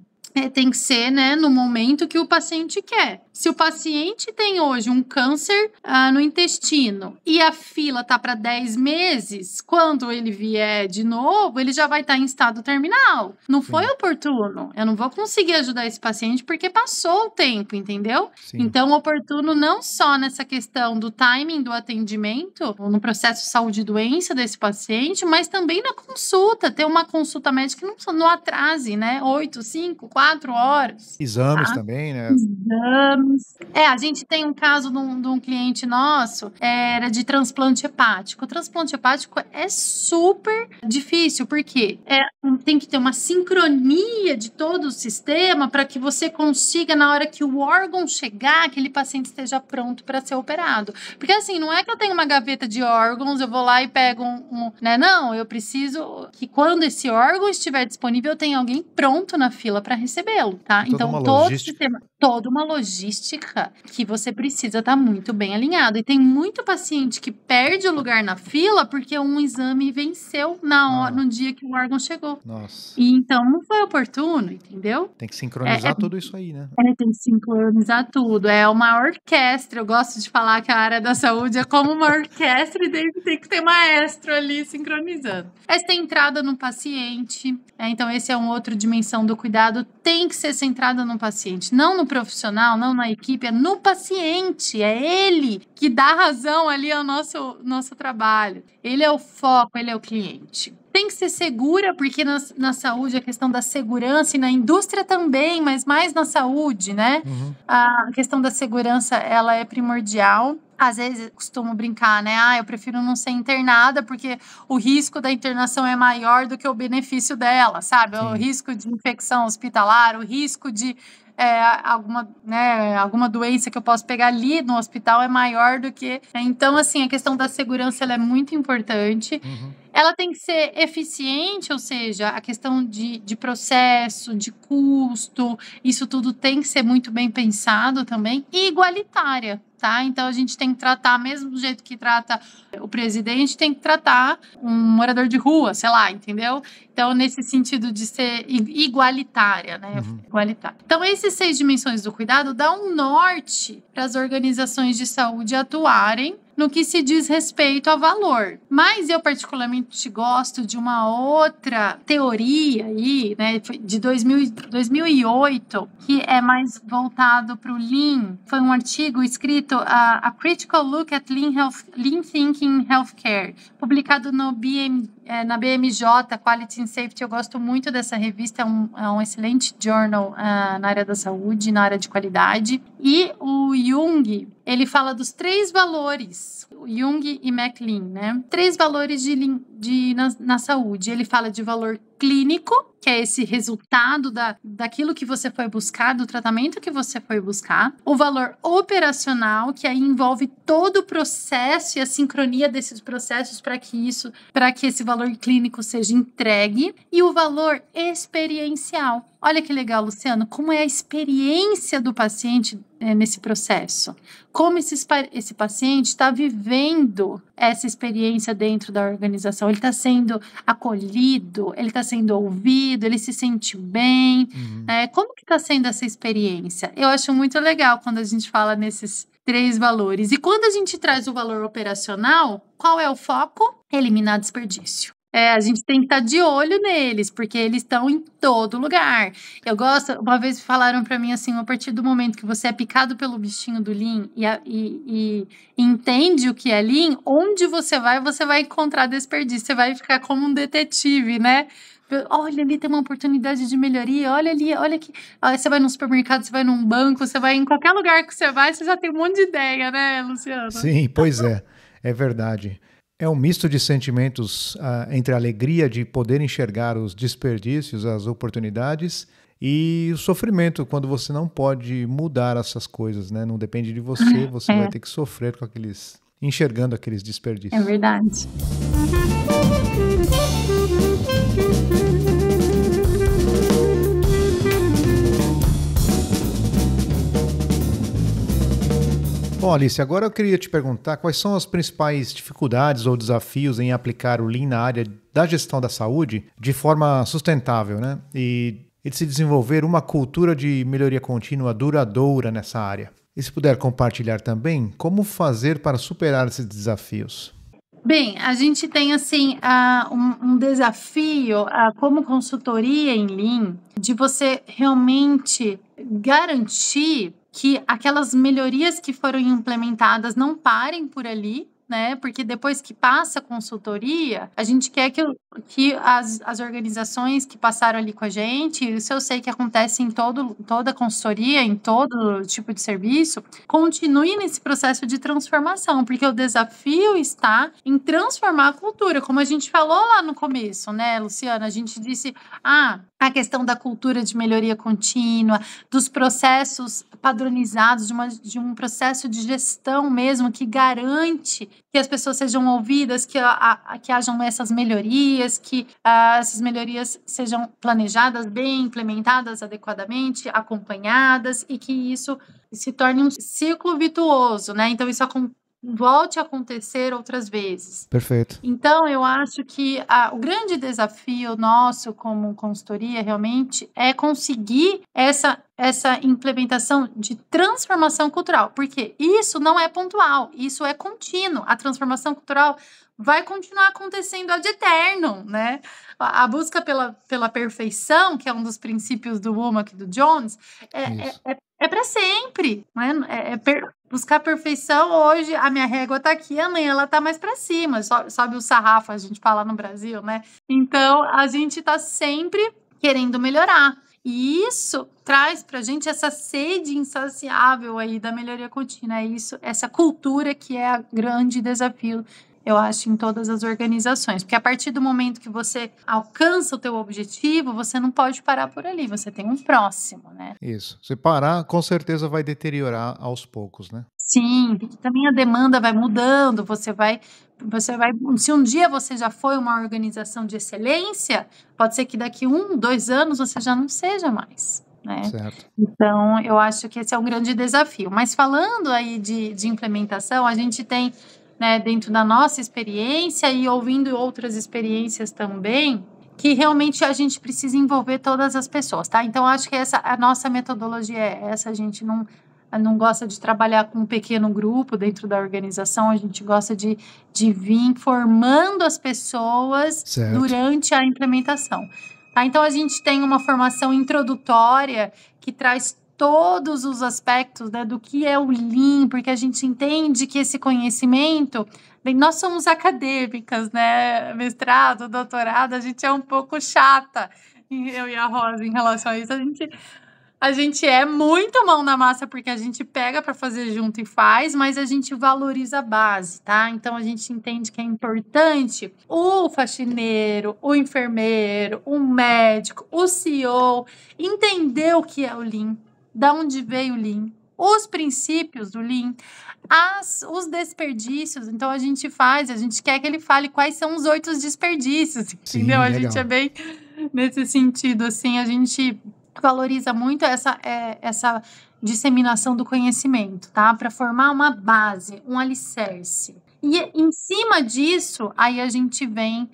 tem que ser, né, no momento que o paciente quer. Se o paciente tem hoje um câncer no intestino e a fila tá para 10 meses, quando ele vier de novo, ele já vai estar em estado terminal. Não foi oportuno. Eu não vou conseguir ajudar esse paciente porque passou o tempo, entendeu? Sim. Então, oportuno não só nessa questão do timing do atendimento, no processo de saúde e doença desse paciente, mas também na consulta. Ter uma consulta médica que não atrase, né? 8, 5, 4 horas. Exames também, né? Exames. A gente tem um caso de um cliente nosso, era de transplante hepático. O transplante hepático é super difícil, porque tem que ter uma sincronia de todo o sistema para que você consiga, na hora que o órgão chegar, aquele paciente esteja pronto para ser operado. Porque assim, não é que eu tenho uma gaveta de órgãos, eu vou lá e pego né? Não, eu preciso que quando esse órgão estiver disponível, eu tenha alguém pronto na fila para recebê-lo, tá? Então, todo o sistema, toda uma logística que você precisa estar muito bem alinhado. E tem muito paciente que perde o lugar na fila porque um exame venceu no dia que o órgão chegou. Nossa. E então não foi oportuno, entendeu? Tem que sincronizar tudo isso aí, né? Tem que sincronizar tudo. É uma orquestra. Eu gosto de falar que a área da saúde é como uma orquestra e tem que ter maestro ali sincronizando. Essa entrada no paciente. Então, esse é uma outra dimensão do cuidado. Tem que ser centrada no paciente. Não no profissional, não na equipe, é no paciente. É ele que dá razão ali ao nosso trabalho. Ele é o foco, ele é o cliente. tem que ser segura, porque na saúde a questão da segurança, e na indústria também, mas mais na saúde, né? A questão da segurança, ela é primordial. Às vezes eu costumo brincar, né? Eu prefiro não ser internada porque o risco da internação é maior do que o benefício dela, sabe? Sim. O risco de infecção hospitalar, o risco de alguma doença que eu posso pegar ali no hospital é maior do que... Então, assim, a questão da segurança, ela é muito importante. Ela tem que ser eficiente, ou seja, a questão de processo, de custo, isso tudo tem que ser muito bem pensado também, e igualitária, tá? Então, a gente tem que tratar, mesmo do jeito que trata o presidente, tem que tratar um morador de rua, sei lá, entendeu? Então, nesse sentido de ser igualitária, né? Igualitária. Então, esses 6 dimensões do cuidado dão um norte para as organizações de saúde atuarem no que se diz respeito a valor. Mas eu particularmente gosto de uma outra teoria aí, né, de 2008, que é mais voltado para o Lean. Foi um artigo escrito A Critical Look at Lean Thinking in Healthcare, publicado no na BMJ, Quality and Safety. Eu gosto muito dessa revista, é um excelente journal na área da saúde, na área de qualidade. E o Jung, ele fala dos 3 valores, Jung e McLean, né? 3 valores na saúde. Ele fala de valor clínico, que é esse resultado daquilo que você foi buscar, do tratamento que você foi buscar. O valor operacional, que aí envolve todo o processo e a sincronia desses processos para que esse valor clínico seja entregue. E o valor experiencial. Olha que legal, Luciano, como é a experiência do paciente nesse processo. Como esse paciente está vivendo essa experiência dentro da organização. Ele está sendo acolhido, ele está sendo ouvido, ele se sente bem. Como que está sendo essa experiência? Eu acho muito legal quando a gente fala nesses 3 valores. E quando a gente traz o valor operacional, qual é o foco? Eliminar desperdício. A gente tem que estar de olho neles, porque eles estão em todo lugar. Eu gosto, uma vez falaram para mim assim, a partir do momento que você é picado pelo bichinho do Lean e entende o que é Lean, onde você vai encontrar desperdício, você vai ficar como um detetive, né? Olha, ali tem uma oportunidade de melhoria, olha ali, olha aqui. Você vai num supermercado, você vai num banco, você vai em qualquer lugar que você vai, você já tem um monte de ideia, né, Luciano? Sim, pois é verdade. É um misto de sentimentos entre a alegria de poder enxergar os desperdícios, as oportunidades, e o sofrimento quando você não pode mudar essas coisas, né? Não depende de você, você vai ter que sofrer enxergando aqueles desperdícios. É verdade. Bom, Alice, agora eu queria te perguntar quais são as principais dificuldades ou desafios em aplicar o Lean na área da gestão da saúde de forma sustentável, né? E de se desenvolver uma cultura de melhoria contínua duradoura nessa área. E se puder compartilhar também, como fazer para superar esses desafios? Bem, a gente tem assim um desafio como consultoria em Lean de você realmente garantir que aquelas melhorias que foram implementadas não parem por ali, né? Porque depois que passa a consultoria, a gente quer que as organizações que passaram ali com a gente, isso eu sei que acontece em toda consultoria, em todo tipo de serviço, continue nesse processo de transformação, porque o desafio está em transformar a cultura, como a gente falou lá no começo, né, Luciana? A gente disse, a questão da cultura de melhoria contínua, dos processos padronizados, de um processo de gestão mesmo que garante que as pessoas sejam ouvidas, que hajam essas melhorias, que essas melhorias sejam planejadas bem, implementadas adequadamente, acompanhadas e que isso se torne um ciclo virtuoso, né? Então, isso volte a acontecer outras vezes. Perfeito. Então, eu acho que o grande desafio nosso como consultoria realmente é conseguir essa implementação de transformação cultural, porque isso não é pontual, isso é contínuo. A transformação cultural vai continuar acontecendo ad eternum, né? A busca pela perfeição, que é um dos princípios do Womack e do Jones, é para sempre, né? buscar perfeição, hoje a minha régua tá aqui, amanhã ela tá mais para cima, sobe o sarrafo, a gente fala no Brasil, né? Então, a gente tá sempre querendo melhorar. E isso traz pra gente essa sede insaciável aí da melhoria contínua, essa cultura que é o grande desafio, eu acho, em todas as organizações. Porque a partir do momento que você alcança o teu objetivo, você não pode parar por ali, você tem um próximo, né? Isso. Se parar, com certeza vai deteriorar aos poucos, né? Sim, porque também a demanda vai mudando, você vai, se um dia você já foi uma organização de excelência, pode ser que daqui 1, 2 anos você já não seja mais, né? Certo. Então, eu acho que esse é um grande desafio. Mas falando aí de implementação, a gente tem, né, dentro da nossa experiência e ouvindo outras experiências também, que realmente a gente precisa envolver todas as pessoas, tá? Então, acho que a nossa metodologia é essa, a gente não gosta de trabalhar com um pequeno grupo dentro da organização, a gente gosta de vir formando as pessoas durante a implementação. Tá? Então, a gente tem uma formação introdutória que traz todos os aspectos, né, do que é o Lean, porque a gente entende que esse conhecimento... Bem, nós somos acadêmicas, né? Mestrado, doutorado, a gente é um pouco chata, eu e a Rosa, em relação a isso. A gente é muito mão na massa porque a gente pega para fazer junto e faz, mas a gente valoriza a base, tá? Então a gente entende que é importante o faxineiro, o enfermeiro, o médico, o CEO entender o que é o Lean, da onde veio o Lean, os princípios do Lean, os desperdícios. Então a gente quer que ele fale quais são os 8 desperdícios, Sim, entendeu? A legal. gente é bem nesse sentido, assim, a gente valoriza muito essa disseminação do conhecimento, tá? Para formar uma base, um alicerce. E em cima disso, aí a gente vem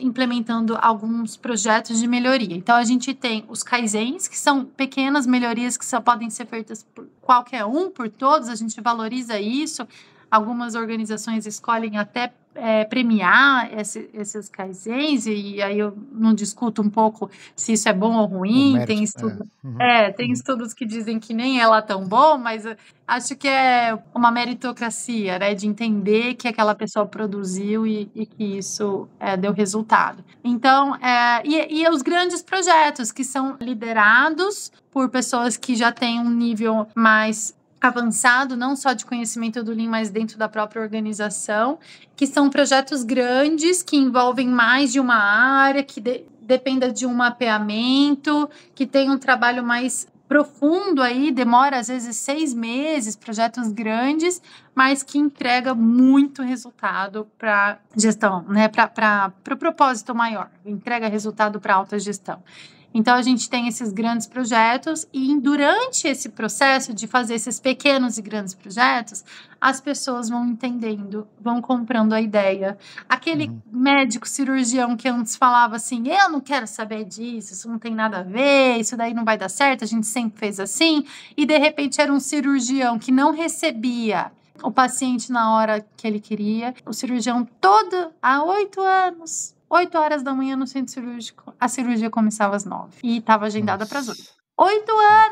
implementando alguns projetos de melhoria. Então, a gente tem os kaizens, que são pequenas melhorias que só podem ser feitas por qualquer um, por todos, a gente valoriza isso. Algumas organizações escolhem até premiar esses kaizens, e aí eu não discuto um pouco se isso é bom ou ruim, tem estudos que dizem que nem é lá tão bom, mas acho que é uma meritocracia, né, de entender que aquela pessoa produziu e que isso deu resultado. Então, e os grandes projetos que são liderados por pessoas que já têm um nível mais avançado, não só de conhecimento do Lean, mas dentro da própria organização, que são projetos grandes, que envolvem mais de uma área, que dependa de um mapeamento, que tem um trabalho mais profundo aí, demora às vezes 6 meses, projetos grandes, mas que entrega muito resultado para gestão, né? Para o propósito maior, entrega resultado para alta gestão. Então, a gente tem esses grandes projetos e durante esse processo de fazer esses pequenos e grandes projetos, as pessoas vão entendendo, vão comprando a ideia. Aquele médico cirurgião que antes falava assim, eu não quero saber disso, isso não tem nada a ver, isso daí não vai dar certo, a gente sempre fez assim, e de repente era um cirurgião que não recebia o paciente na hora que ele queria, o cirurgião há 8 anos... 8 horas da manhã no centro cirúrgico, a cirurgia começava às 9 e estava agendada para as 8. 8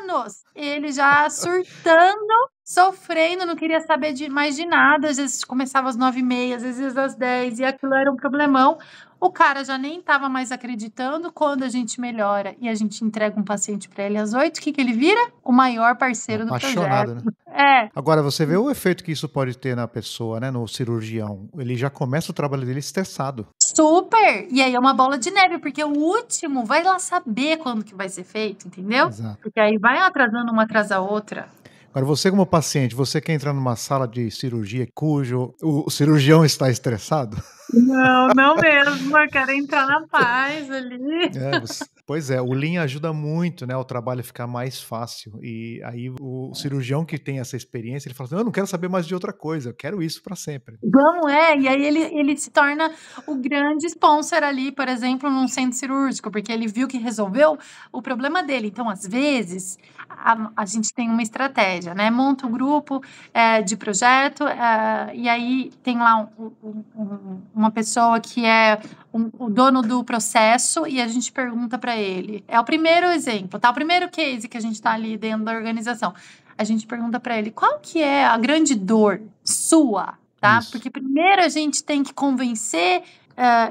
anos! Ele já surtando, sofrendo, não queria saber mais de nada. Às vezes começava às 9h30, às vezes às 10, e aquilo era um problemão. O cara já nem estava mais acreditando. Quando a gente melhora e a gente entrega um paciente para ele às 8, o que ele vira? O maior parceiro do projeto. Apaixonado, né? Agora, você vê o efeito que isso pode ter na pessoa, né? No cirurgião. Ele já começa o trabalho dele estressado. Super! E aí é uma bola de neve, porque o último vai lá saber quando que vai ser feito, entendeu? Exato. Porque aí vai atrasando uma atrás da outra. Agora, você como paciente, você quer entrar numa sala de cirurgia cujo o cirurgião está estressado? Não mesmo, eu quero entrar na paz ali. Pois é, o Lean ajuda muito, né, o trabalho ficar mais fácil, e aí o cirurgião que tem essa experiência, ele fala assim, eu não quero saber mais de outra coisa, eu quero isso para sempre. E aí ele se torna o grande sponsor ali, por exemplo, num centro cirúrgico, porque ele viu que resolveu o problema dele. Então, às vezes, a gente tem uma estratégia, né, monta um grupo de projeto, e aí tem lá uma pessoa que é o dono do processo, e a gente pergunta para ele. É o primeiro exemplo, tá? O primeiro case que a gente está ali dentro da organização. a gente pergunta para ele, qual que é a grande dor sua, tá? Isso. Porque primeiro a gente tem que convencer,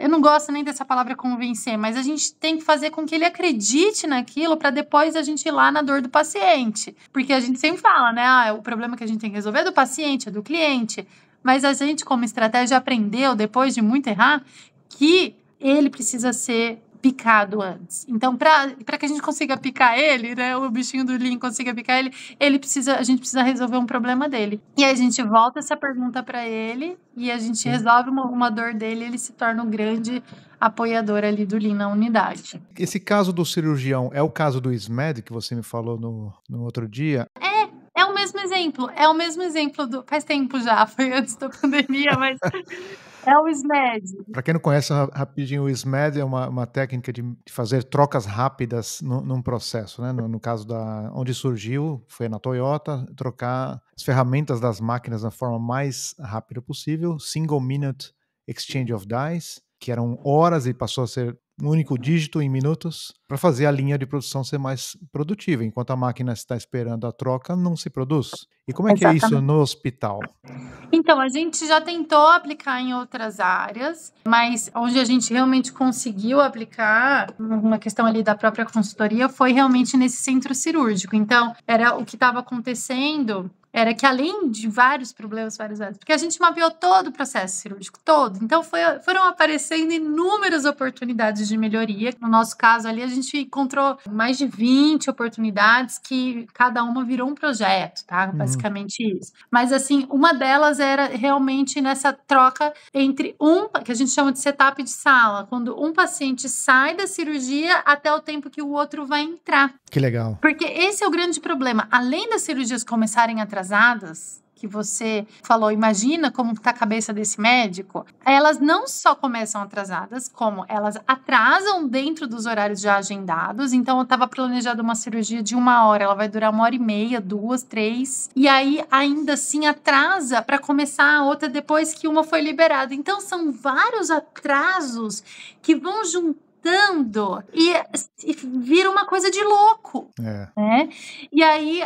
eu não gosto nem dessa palavra convencer, mas a gente tem que fazer com que ele acredite naquilo para depois a gente ir lá na dor do paciente. Porque a gente sempre fala, né? O problema que a gente tem que resolver é do paciente, é do cliente. Mas a gente, como estratégia, aprendeu, depois de muito errar, que ele precisa ser picado antes. Então, para que a gente consiga picar ele, né, o bichinho do Lean consiga picar ele, a gente precisa resolver um problema dele. E aí a gente volta essa pergunta para ele e a gente resolve uma dor dele e ele se torna um grande apoiador ali do Lean na unidade. Esse caso do cirurgião é o caso do SMED que você me falou no outro dia? É o mesmo exemplo faz tempo já, foi antes da pandemia, mas é o SMED. Para quem não conhece rapidinho, o SMED é uma técnica de fazer trocas rápidas num processo, né? No caso onde surgiu, foi na Toyota, trocar as ferramentas das máquinas da forma mais rápida possível, Single Minute Exchange of Dies, que eram horas e passou a ser um único dígito em minutos, para fazer a linha de produção ser mais produtiva. Enquanto a máquina está esperando a troca, não se produz. E como é que é isso no hospital? Então, a gente já tentou aplicar em outras áreas, mas onde a gente realmente conseguiu aplicar, uma questão ali da própria consultoria, foi realmente nesse centro cirúrgico. Então, era o que estava acontecendo, era que além de vários problemas, porque a gente mapeou todo o processo cirúrgico, todo. Então, foram aparecendo inúmeras oportunidades de melhoria. No nosso caso ali, a gente encontrou mais de 20 oportunidades que cada uma virou um projeto, tá? Basicamente isso. Mas, assim, uma delas era realmente nessa troca entre que a gente chama de setup de sala, quando um paciente sai da cirurgia até o tempo que o outro vai entrar. Que legal. Porque esse é o grande problema. Além das cirurgias começarem atrasadas, que você falou, imagina como está a cabeça desse médico, elas não só começam atrasadas, como elas atrasam dentro dos horários já agendados. Então, eu estava planejando uma cirurgia de 1 hora, ela vai durar 1h30, 2, 3, e aí ainda assim atrasa para começar a outra depois que uma foi liberada. Então, são vários atrasos que vão juntando e vira uma coisa de louco. Né? E aí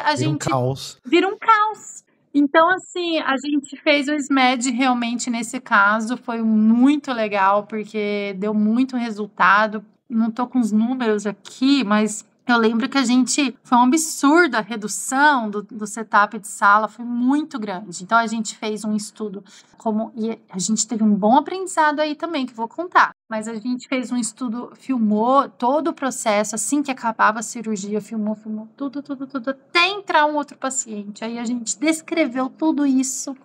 vira um caos. Então, assim, a gente fez o SMED realmente nesse caso, foi muito legal, porque deu muito resultado. Não tô com os números aqui, mas eu lembro que foi um absurdo a redução do setup de sala, foi muito grande. Então, a gente fez um estudo e a gente teve um bom aprendizado aí também, que eu vou contar. Mas a gente fez um estudo, filmou todo o processo, assim que acabava a cirurgia, filmou tudo, até entrar um outro paciente. Aí a gente descreveu tudo isso.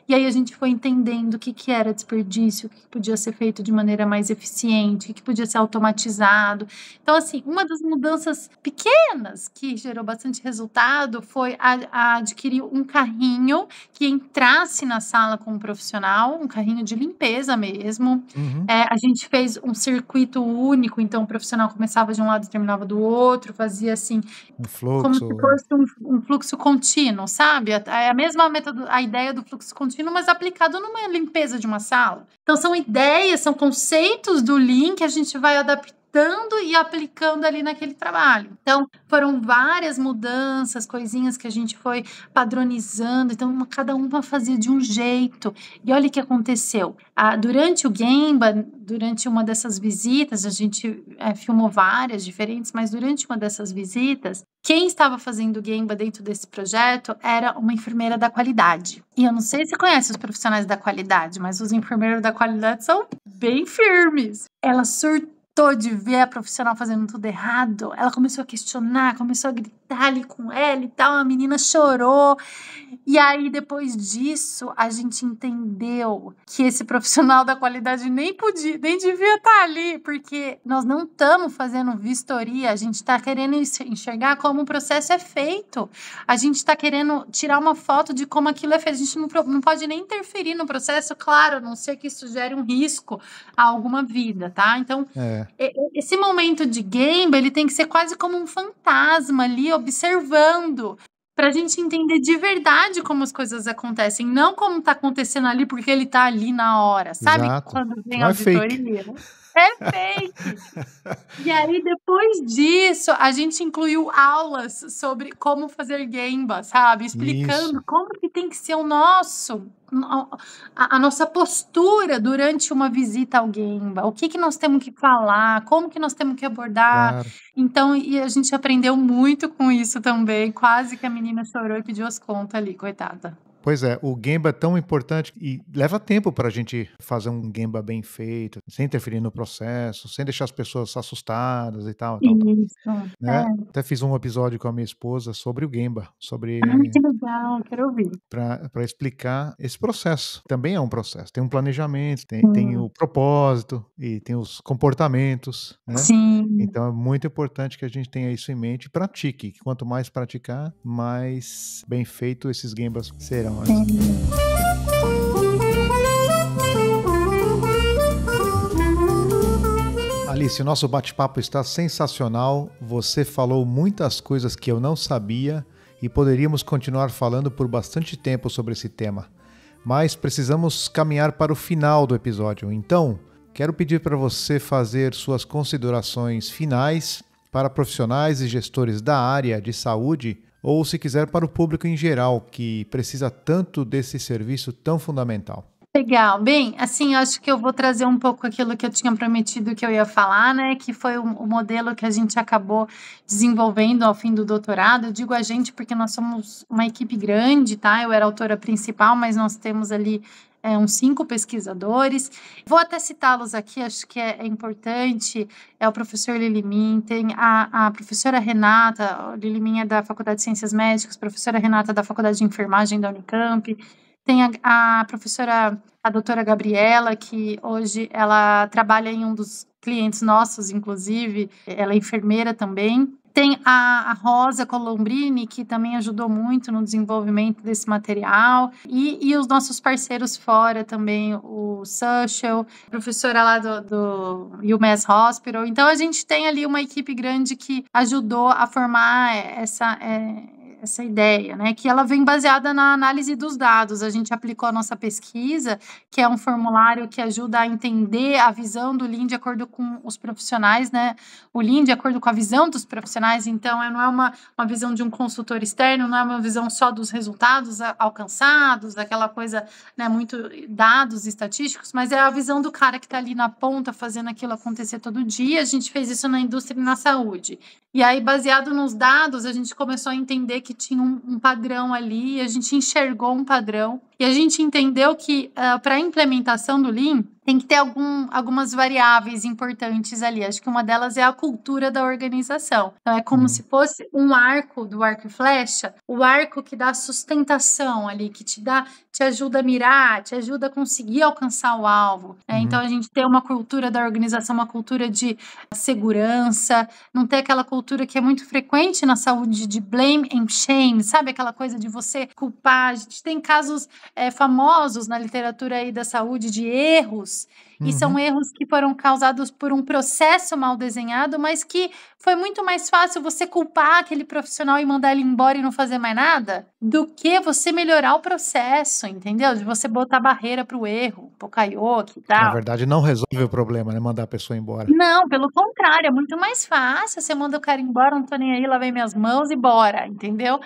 E aí a gente foi entendendo o que era desperdício, o que podia ser feito de maneira mais eficiente, o que podia ser automatizado. Então, assim, uma das mudanças pequenas que gerou bastante resultado foi adquirir um carrinho que entrasse na sala com um profissional, um carrinho de limpeza mesmo. A gente fez um circuito único, então o profissional começava de um lado e terminava do outro, fazia assim, um fluxo, como se fosse um fluxo contínuo, sabe? É a mesma a ideia do fluxo contínuo, mas aplicado numa limpeza de uma sala. Então, são ideias, são conceitos do Lean que a gente vai adaptando e aplicando ali naquele trabalho. Então, foram várias mudanças, coisinhas que a gente foi padronizando. Então, cada uma fazia de um jeito. E olha o que aconteceu. Durante o Gemba, durante uma dessas visitas, a gente filmou várias diferentes, mas durante uma dessas visitas, quem estava fazendo o Gemba dentro desse projeto era uma enfermeira da qualidade. E eu não sei se conhece os profissionais da qualidade, mas os enfermeiros da qualidade são bem firmes. Ela surtou de ver a profissional fazendo tudo errado. Ela começou a questionar, começou a gritar ali com ela e tal. A menina chorou. E aí, depois disso, a gente entendeu que esse profissional da qualidade nem devia estar ali, porque nós não estamos fazendo vistoria, a gente está querendo enxergar como o processo é feito. A gente está querendo tirar uma foto de como aquilo é feito. A gente não pode nem interferir no processo, claro, a não ser que isso gere um risco a alguma vida, tá? Então, esse momento de Gemba, ele tem que ser quase como um fantasma ali, observando, pra gente entender de verdade como as coisas acontecem, não como tá acontecendo ali porque ele tá ali na hora, sabe? Exato. Quando vem não a é fake. auditoria. É fake. E aí, depois disso, a gente incluiu aulas sobre como fazer Gemba, sabe? Isso. Explicando como que tem que ser a nossa postura durante uma visita ao Gemba. O que que nós temos que falar, como que nós temos que abordar. Claro. Então, e a gente aprendeu muito com isso também. Quase que a menina chorou e pediu as contas ali, coitada. Pois é, o Gemba é tão importante e leva tempo para a gente fazer um Gemba bem feito, sem interferir no processo, sem deixar as pessoas assustadas e tal, tal, tal, Isso. né? Até fiz um episódio com a minha esposa sobre o Gemba, Ai, que legal, quero ouvir. para explicar esse processo. Também é um processo. Tem um planejamento, tem Sim. o propósito e tem os comportamentos, né? Sim. Então é muito importante que a gente tenha isso em mente e pratique. Que quanto mais praticar, mais bem feito esses Gembas serão. Né? Alice, o nosso bate-papo está sensacional. Você falou muitas coisas que eu não sabia e poderíamos continuar falando por bastante tempo sobre esse tema. Mas precisamos caminhar para o final do episódio. Então, quero pedir para você fazer suas considerações finais para profissionais e gestores da área de saúde, ou se quiser para o público em geral, que precisa tanto desse serviço tão fundamental. Legal. Bem, assim, acho que eu vou trazer um pouco aquilo que eu tinha prometido que eu ia falar, né? Que foi o modelo que a gente acabou desenvolvendo ao fim do doutorado. Eu digo a gente porque nós somos uma equipe grande, tá? Eu era autora principal, mas nós temos ali uns 5 pesquisadores. Vou até citá-los aqui, acho que é importante. É o professor Lilimin, tem a professora Renata, Lilimin é da Faculdade de Ciências Médicas, professora Renata da Faculdade de Enfermagem da Unicamp. Tem a professora, a doutora Gabriela, que hoje ela trabalha em um dos clientes nossos, inclusive, ela é enfermeira também. Tem a Rosa Colombrini, que também ajudou muito no desenvolvimento desse material, e os nossos parceiros fora também, o Social, professora lá do UMass Hospital. Então, a gente tem ali uma equipe grande que ajudou a formar essa ideia, né, que ela vem baseada na análise dos dados. A gente aplicou a nossa pesquisa, que é um formulário que ajuda a entender a visão do Lean de acordo com os profissionais, né, o Lean de acordo com a visão dos profissionais. Então, não é uma visão de um consultor externo, não é uma visão só dos resultados alcançados, daquela coisa, né, muito dados estatísticos, mas é a visão do cara que está ali na ponta fazendo aquilo acontecer todo dia. A gente fez isso na indústria e na saúde. E aí, baseado nos dados, a gente começou a entender que tinha um padrão ali, a gente enxergou um padrão, e a gente entendeu que para a implementação do Lean, tem que ter algumas variáveis importantes ali. Acho que uma delas é a cultura da organização. Então, é como se fosse um arco do arco e flecha, o arco que dá sustentação ali, que te ajuda a mirar, te ajuda a conseguir alcançar o alvo. Então, a gente tem uma cultura da organização, uma cultura de segurança, não ter aquela cultura que é muito frequente na saúde de blame and shame, sabe? Aquela coisa de você culpar. A gente tem casos famosos na literatura aí da saúde de erros, e são erros que foram causados por um processo mal desenhado, mas que foi muito mais fácil você culpar aquele profissional e mandar ele embora e não fazer mais nada, do que você melhorar o processo, entendeu? De você botar barreira para o erro, pro karaoke e tal. Na verdade, não resolve o problema, né? Mandar a pessoa embora. Não, pelo contrário, é muito mais fácil. Você manda o cara embora, não tô nem aí, lavei minhas mãos e bora, entendeu?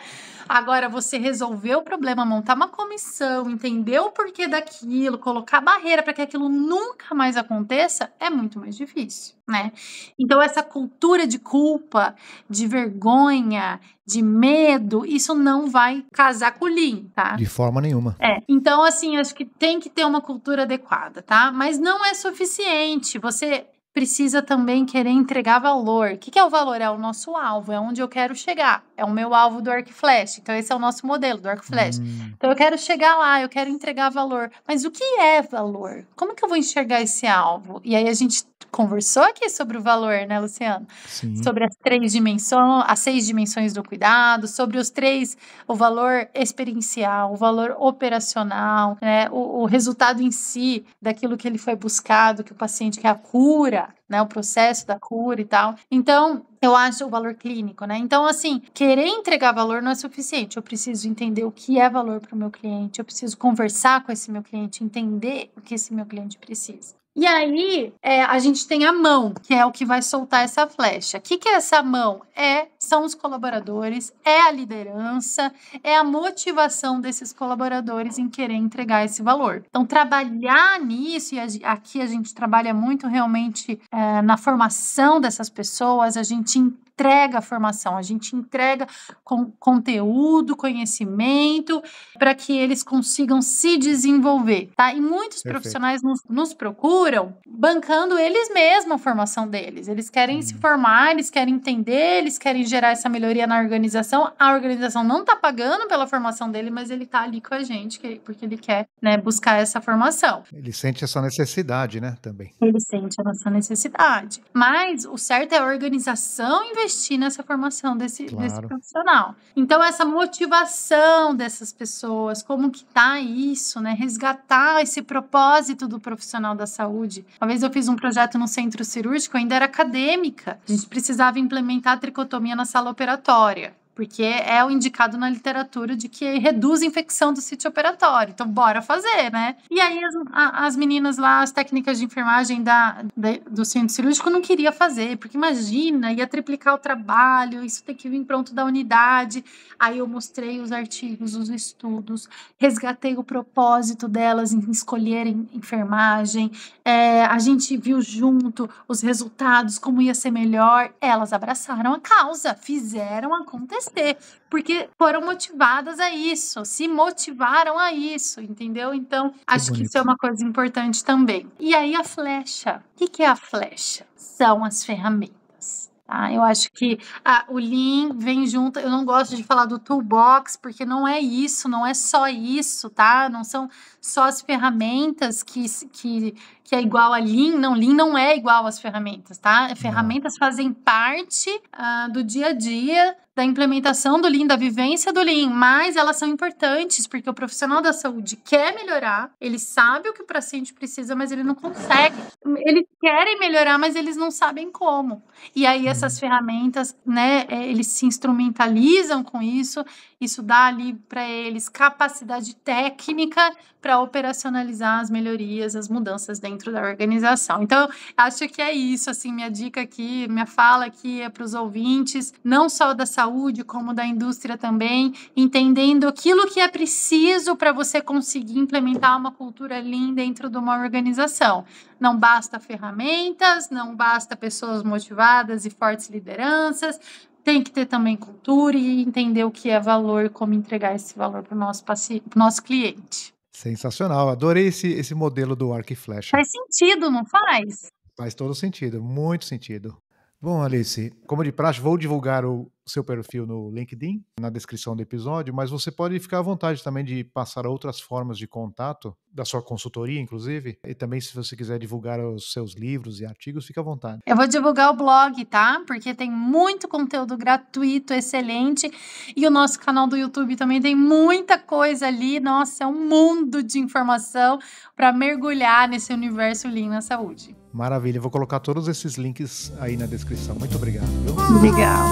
Agora, você resolver o problema, montar uma comissão, entender o porquê daquilo, colocar barreira para que aquilo nunca mais aconteça, é muito mais difícil, né? Então, essa cultura de culpa, de vergonha, de medo, isso não vai casar com o Lean, tá? De forma nenhuma. Então, assim, acho que tem que ter uma cultura adequada, tá? Mas não é suficiente. Você precisa também querer entregar valor. O que é o valor? É o nosso alvo, é onde eu quero chegar. É o meu alvo do arco e flecha. Então, esse é o nosso modelo do arco e flecha. Então, eu quero chegar lá, eu quero entregar valor. Mas o que é valor? Como que eu vou enxergar esse alvo? E aí, a gente conversou aqui sobre o valor, né, Luciano? Sim. Sobre as 6 dimensões do cuidado, sobre o valor experiencial, o valor operacional, né, o resultado em si daquilo que ele foi buscado, que o paciente quer, a cura, né, o processo da cura e tal. Então, eu acho o valor clínico, né? Então, assim, querer entregar valor não é suficiente. Eu preciso entender o que é valor para o meu cliente, eu preciso conversar com esse meu cliente, entender o que esse meu cliente precisa. E aí, a gente tem a mão, que é o que vai soltar essa flecha. O que é essa mão? São os colaboradores, é a liderança, é a motivação desses colaboradores em querer entregar esse valor. Então, trabalhar nisso, e aqui a gente trabalha muito realmente na formação dessas pessoas, a gente entrega a formação, a gente entrega conteúdo, conhecimento, para que eles consigam se desenvolver, tá? E muitos profissionais nos procuram bancando eles mesmos a formação deles. Eles querem se formar, eles querem entender, eles querem gerar essa melhoria na organização. A organização não está pagando pela formação dele, mas ele está ali com a gente, porque ele quer, né, buscar essa formação. Ele sente essa necessidade, né, também. Ele sente essa necessidade. Mas o certo é a organização investir nessa formação desse profissional. Então, essa motivação dessas pessoas, como que tá isso, né? Resgatar esse propósito do profissional da saúde. Uma vez eu fiz um projeto no centro cirúrgico, ainda era acadêmica. A gente precisava implementar a tricotomia na sala operatória, porque é o indicado na literatura de que reduz a infecção do sítio operatório. Então, bora fazer, né? E aí, as meninas lá, as técnicas de enfermagem do centro cirúrgico não queria fazer, porque imagina, ia triplicar o trabalho, isso tem que vir pronto da unidade. Aí eu mostrei os artigos, os estudos, resgatei o propósito delas em escolherem enfermagem, a gente viu junto os resultados, como ia ser melhor. Elas abraçaram a causa, fizeram acontecer, porque foram motivadas a isso, se motivaram a isso, entendeu? Então, acho que isso é uma coisa importante também. E aí a flecha. O que é a flecha? São as ferramentas. Tá? Eu acho que o Lean vem junto. Eu não gosto de falar do toolbox, porque não é isso, não é só isso, tá? Não são só as ferramentas que é igual a Lean. Não, Lean não é igual às ferramentas, tá? Ferramentas fazem parte do dia a dia, da implementação do Lean, da vivência do Lean, mas elas são importantes porque o profissional da saúde quer melhorar, ele sabe o que o paciente precisa, mas ele não consegue. Eles querem melhorar, mas eles não sabem como. E aí essas ferramentas, né, eles se instrumentalizam com isso dá ali para eles capacidade técnica para operacionalizar as melhorias, as mudanças dentro da organização. Então, acho que é isso, assim, minha dica aqui, minha fala aqui é para os ouvintes, não só da saúde, como da indústria também, entendendo aquilo que é preciso para você conseguir implementar uma cultura Lean dentro de uma organização. Não basta ferramentas, não basta pessoas motivadas e fortes lideranças, tem que ter também cultura e entender o que é valor, como entregar esse valor para o nosso cliente. Sensacional, adorei esse modelo do arco e flecha. Faz sentido, não faz? Faz todo sentido, muito sentido. Bom, Alice, como de praxe, vou divulgar o seu perfil no LinkedIn, na descrição do episódio, mas você pode ficar à vontade também de passar outras formas de contato, da sua consultoria, inclusive, e também se você quiser divulgar os seus livros e artigos, fica à vontade. Eu vou divulgar o blog, tá? Porque tem muito conteúdo gratuito, excelente, e o nosso canal do YouTube também tem muita coisa ali, nossa, é um mundo de informação para mergulhar nesse universo Lean na saúde. Maravilha, eu vou colocar todos esses links aí na descrição. Muito obrigado, viu? Obrigado.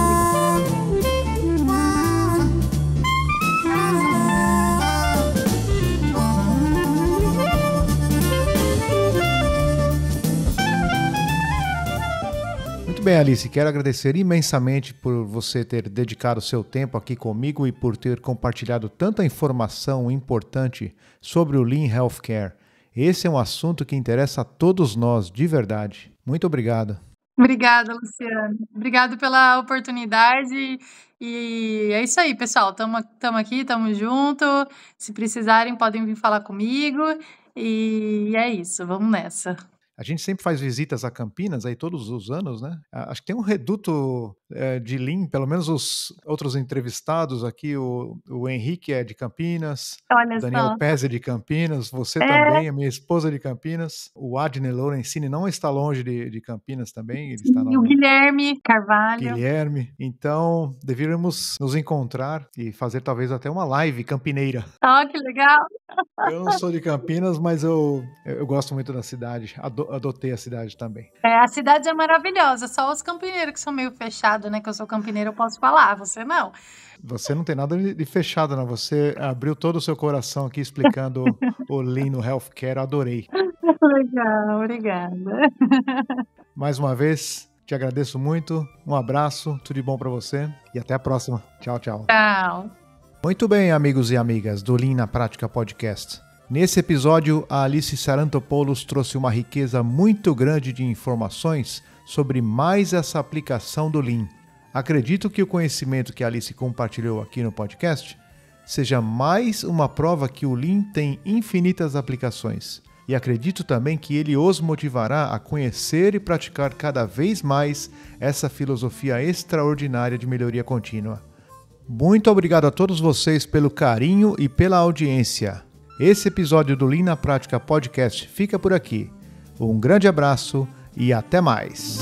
Muito bem, Alice, quero agradecer imensamente por você ter dedicado seu tempo aqui comigo e por ter compartilhado tanta informação importante sobre o Lean Healthcare. Esse é um assunto que interessa a todos nós, de verdade. Muito obrigado. Obrigada, Luciano. Obrigado pela oportunidade. E é isso aí, pessoal. Estamos aqui, estamos juntos. Se precisarem, podem vir falar comigo. E é isso, vamos nessa. A gente sempre faz visitas a Campinas, aí todos os anos, né? Acho que tem um reduto de Lean, pelo menos os outros entrevistados aqui, o Henrique é de Campinas, Olha o Daniel só. Pez é de Campinas, você também, a minha esposa é de Campinas, o Adner Lorenzini não está longe de Campinas também, ele está E o Guilherme Carvalho. Guilherme, então deveríamos nos encontrar e fazer talvez até uma live campineira. Ah, que legal! Eu não sou de Campinas, mas eu gosto muito da cidade, adotei a cidade também. A cidade é maravilhosa, só os campineiros que são meio fechados, né? Que eu sou campineiro, eu posso falar, você não. Você não tem nada de fechado, não. Você abriu todo o seu coração aqui explicando o Lean no Healthcare, adorei. Legal, obrigada. Mais uma vez, te agradeço muito. Um abraço, tudo de bom para você e até a próxima. Tchau, tchau. Tchau. Muito bem, amigos e amigas do Lean na Prática Podcast. Nesse episódio, a Alice Sarantopoulos trouxe uma riqueza muito grande de informações sobre mais essa aplicação do Lean. Acredito que o conhecimento que a Alice compartilhou aqui no podcast seja mais uma prova que o Lean tem infinitas aplicações. E acredito também que ele os motivará a conhecer e praticar cada vez mais essa filosofia extraordinária de melhoria contínua. Muito obrigado a todos vocês pelo carinho e pela audiência. Esse episódio do Lean na Prática Podcast fica por aqui. Um grande abraço e até mais!